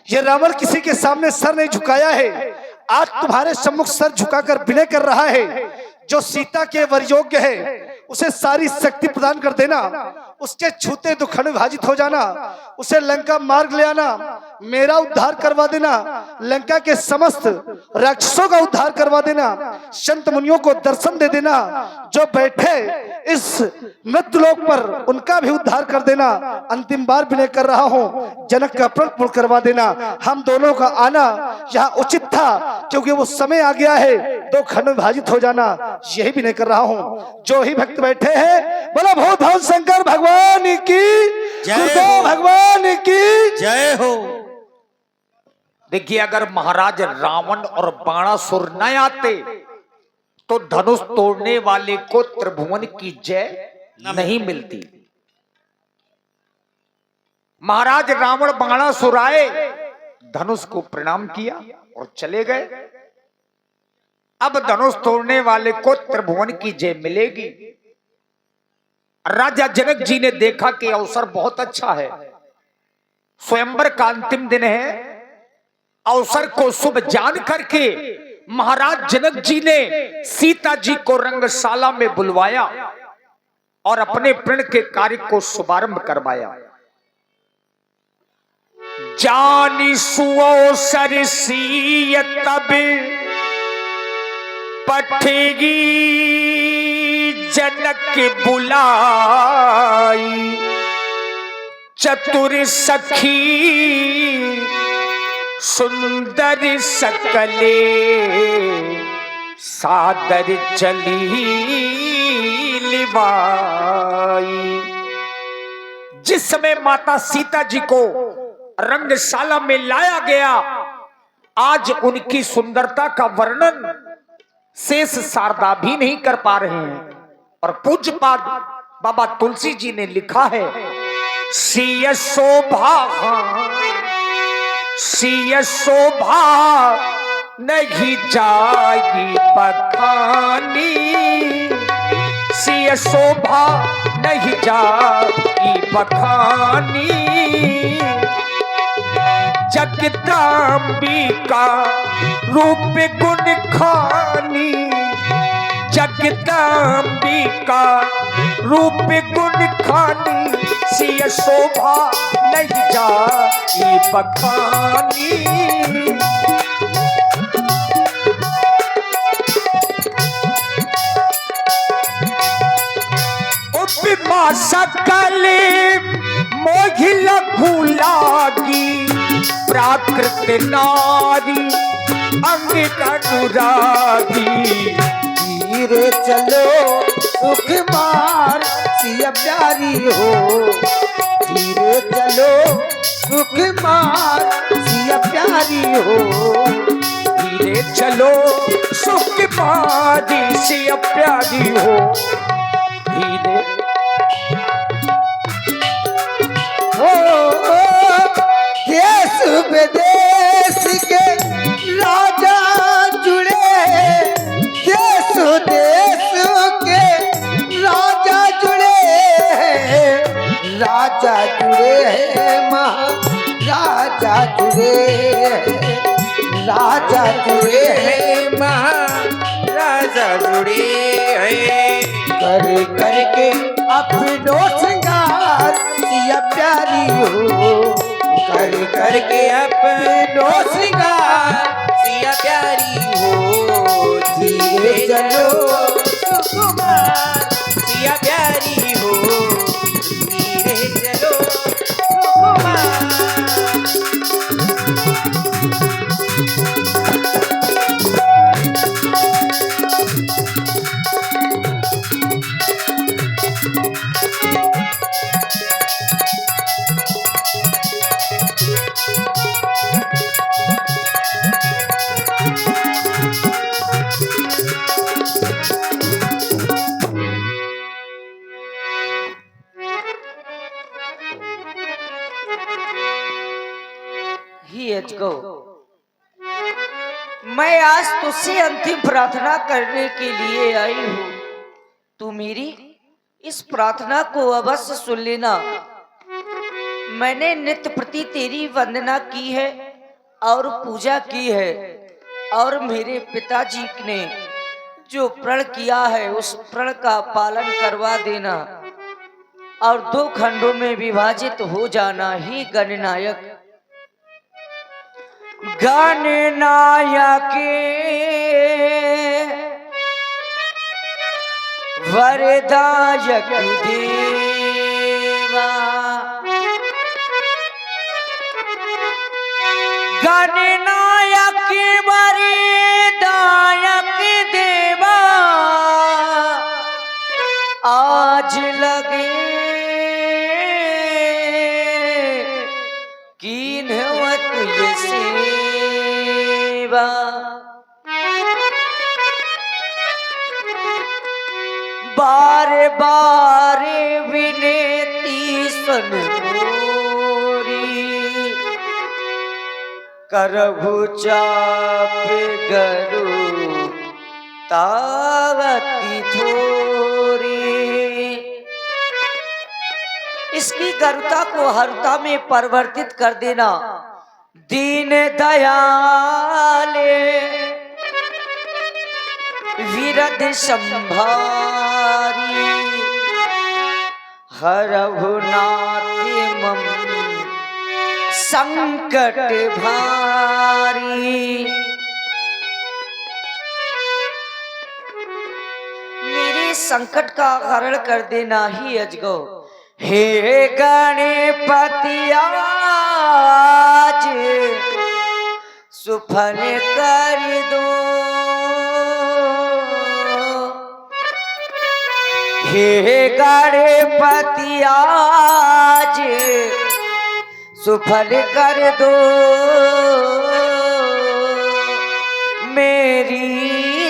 ये रावण किसी के सामने सर नहीं झुकाया है, आज तुम्हारे सम्मुख सर झुकाकर विनय कर रहा है। जो सीता के वर योग्य है उसे सारी शक्ति प्रदान कर देना, उसके छूते तो खंड विभाजित हो जाना, उसे लंका मार्ग ले आना, मेरा उद्धार करवा देना, लंका के समस्त राक्षसों का उद्धार करवा देना, संत मुनियों को दर्शन दे देना, जो बैठे इस मृत्युलोक पर उनका भी उद्धार कर देना। अंतिम बार विनय कर रहा हूँ, जनक का प्रण पूर्ण करवा देना। हम दोनों का आना यहाँ उचित था, क्योंकि वो समय आ गया है, दो खंड विभाजित हो जाना, यही विनय कर रहा हूँ। जो ही भक्त बैठे हैं, बोला भूत भवन शंकर भगवान की जय, भगवान की जय हो। देखिए, अगर महाराज रावण और बाणासुर न आते तो धनुष तोड़ने वाले को त्रिभुवन की जय नहीं मिलती। महाराज रावण बाणासुर आए, धनुष को प्रणाम किया और चले गए। अब धनुष तोड़ने वाले को त्रिभुवन की जय मिलेगी। राजा जनक जी ने देखा कि अवसर बहुत अच्छा है, स्वयंवर का अंतिम दिन है। अवसर को शुभ जान करके महाराज जनक जी ने सीता जी को रंगशाला में बुलवाया और अपने प्रण के कार्य को शुभारंभ करवाया। जानी सुअवसर सीय तब पठेगी जनक बुलाई, चतुर सखी सुंदर सकले सादर चली लिवाई। जिस समय माता सीता जी को रंगशाला में लाया गया, आज उनकी सुंदरता का वर्णन शेष शारदा भी नहीं कर पा रहे हैं। और पूज्यपाद बाबा तुलसी जी ने लिखा है, सिय शोभा नहीं जाएगी बखानी, सिय शोभा नहीं जाएगी बखानी, जगदम्बिका रूप गुण खानी, जगदम्बिका रूप गुण खानी, सिय शोभा नहीं जाई बखानी। उपमा सकल मोहिल भूलागी, प्राकृत नारी अंग अनुरागी, धीरे चलो सुख मार सिया प्यारी हो, धीरे चलो सुख मार सिया प्यारी हो, धीरे चलो सुख मारी सिया प्यारी हो, धीरे हो देश विदेश के राजा जुड़े, देश देश के राजा जुड़े, राजा जुड़े महाराजा जुड़े, राजा जुड़े महाराजा जुड़े, कर करके अपनो श्रृंगार सिया प्यारी हो, कर करके अपनो श्रृंगार सिया प्यारी हो, धीरे चलो सुकुमार सिया प्यारी हो, धीरे चलो सुकुमार। ही अजगो, मैं आज तुझसे अंतिम प्रार्थना करने के लिए आई हूँ। तू मेरी इस प्रार्थना को अवश्य सुन लेना। मैंने नित्य प्रति तेरी वंदना की है और पूजा की है, और मेरे पिताजी ने जो प्रण किया है उस प्रण का पालन करवा देना और 2 खंडों में विभाजित हो जाना ही गणनायक। गणनायक वरदायक देवा, गणनायक वरदायक देवा, आज लगे कीन्हवत ये सेवा। बार बार विनती सुन मोरी, करहु चाप गरु तावती थोरी। इसकी गरुता को हरुता में परिवर्तित कर देना। दीन दयाले विरध संभारी, हरहु नाथि मम संकट भारी। मेरे संकट का हरण कर देना ही अजगो। हे गणपति आज सुफल कर दो, हे गणपति आज सुफल कर दो। मेरी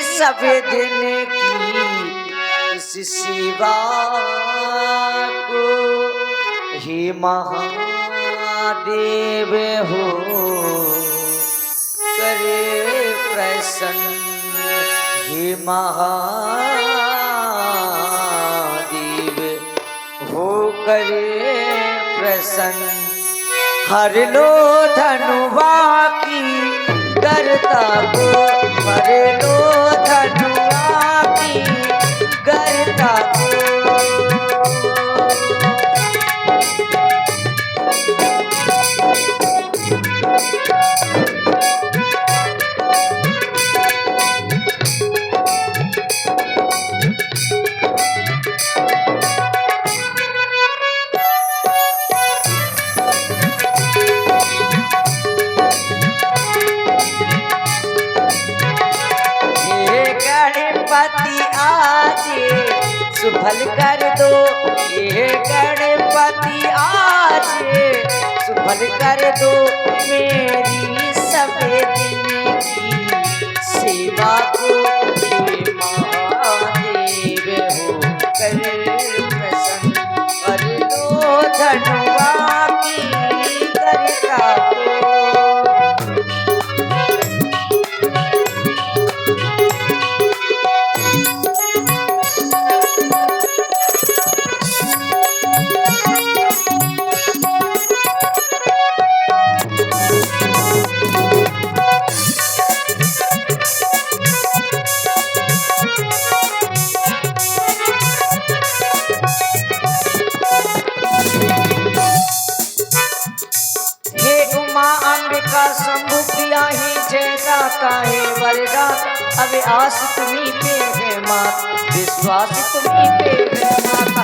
सब दिन की इस सेवा को हे महादेव हो करे प्रसन्न। हे महादेव हो करे प्रसन्न। हर लो धनुवा की करता को, हर लो धनुवा की करता को। सुफल कर दो, ये गणपति आज सुफल कर दो। मेरी सब दिन की सेवा को हे महादेव हो कर प्रसन्न। कर दो धनुवा की करता को। शंभु प्रिया ही जय दाता है वरदान। अब आस तुम्ही पे है मात, विश्वास तुम्ही पे है माता।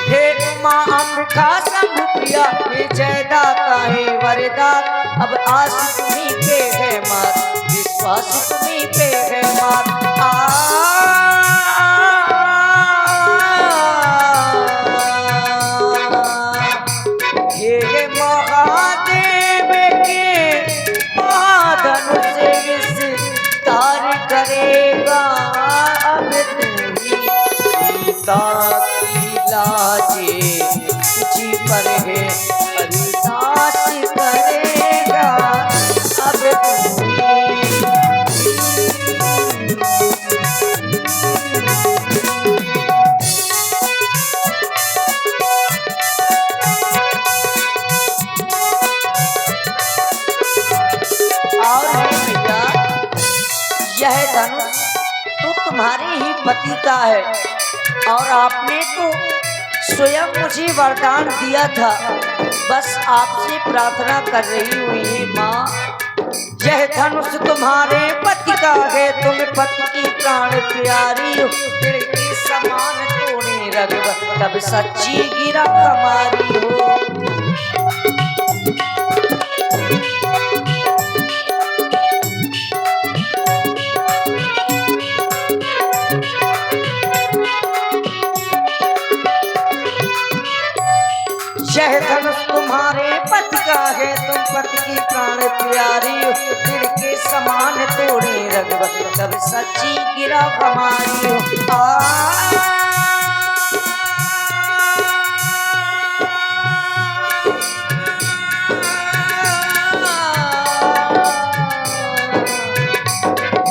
हे उमा अम्बिका शंभु प्रिया ही जय दाता है वरदान। अब आस तुम्ही पे है मात, विश्वास तुम्ही पे है मात। करेगा अब तू ही सीता की लाजे तुझी पर है अरदास करेगा अब तू और भैया यह धनुष तो तुम्हारे ही पति का है और आपने तो स्वयं मुझे वरदान दिया था। बस आपसे प्रार्थना कर रही हुई है माँ, यह धनुष तुम्हारे पति का है, तुम पति की प्राण प्यारी हो, दिल के समान तोड़े रगब तब सच्ची गिरा हमारी हो। यह धनुष तुम्हारे पति का है, तुम पति की प्राण प्यारी हो, दिल के समान तोड़े रगब तब सच्ची गिरा हमारी हो।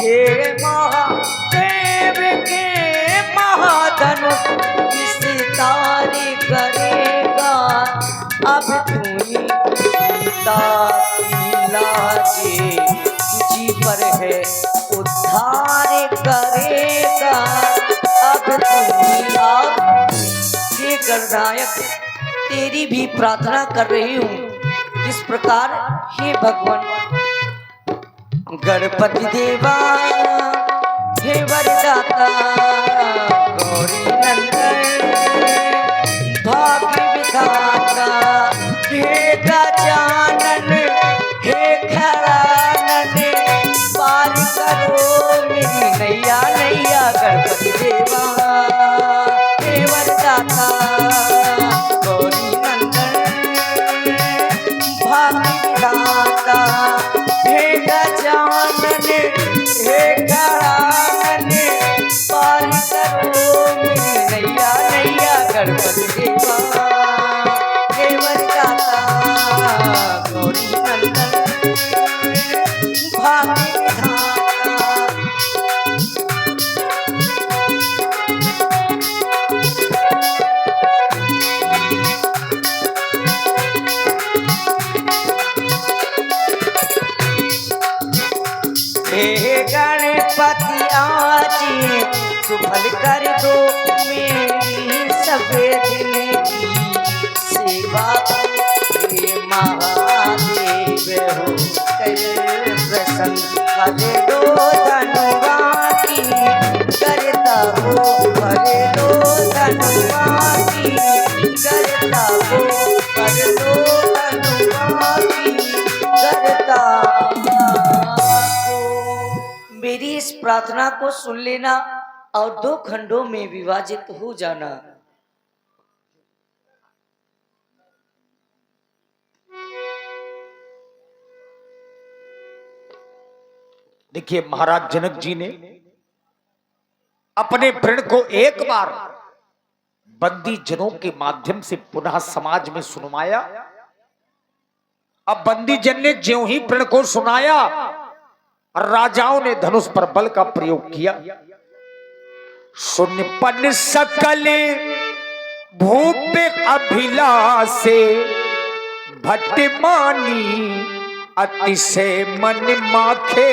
ये महादेव के महाधनुष विस्तारी करेगा अब तूने सीता की लाजे तुझी पर है उद्धार करेगा अब तूने। आप ये गणनायक तेरी भी प्रार्थना कर रही हूँ किस प्रकार, हे भगवान गणपति देवा हे वरदाता गौरी नंदन भाग्य विधाता हे गजानन हे खरानन पार करो मेरी नैया नैया। गणपति देवा हे वरदाता गौरी नंदन भाग्य विधाता हे गजानन हे खरानन पार करो मेरी नैया नैया। गणपति देवा हे वरदाता गौरी नंदन भाग्य विधाता। हे गणपति आज सुफल कर दो मेरी सबे दिन की सेवा, हे महादेव हो कर प्रसन्न भले दो धनुआ की करता हो भले दो धनुआ की करता हो कर दो धनुआ की करता। मेरी इस प्रार्थना को सुन लेना और 2 खंडों में विभाजित हो जाना। देखिए महाराज जनक जी ने अपने प्रण को एक बार बंदी जनों के माध्यम से पुनः समाज में सुनवाया। अब बंदी जन ने ज्यों ही प्रण को सुनाया, राजाओं ने धनुष पर बल का प्रयोग किया। सुन पन सकल भूप अभिलाषे भट्टमानी अतिशय मन माखे।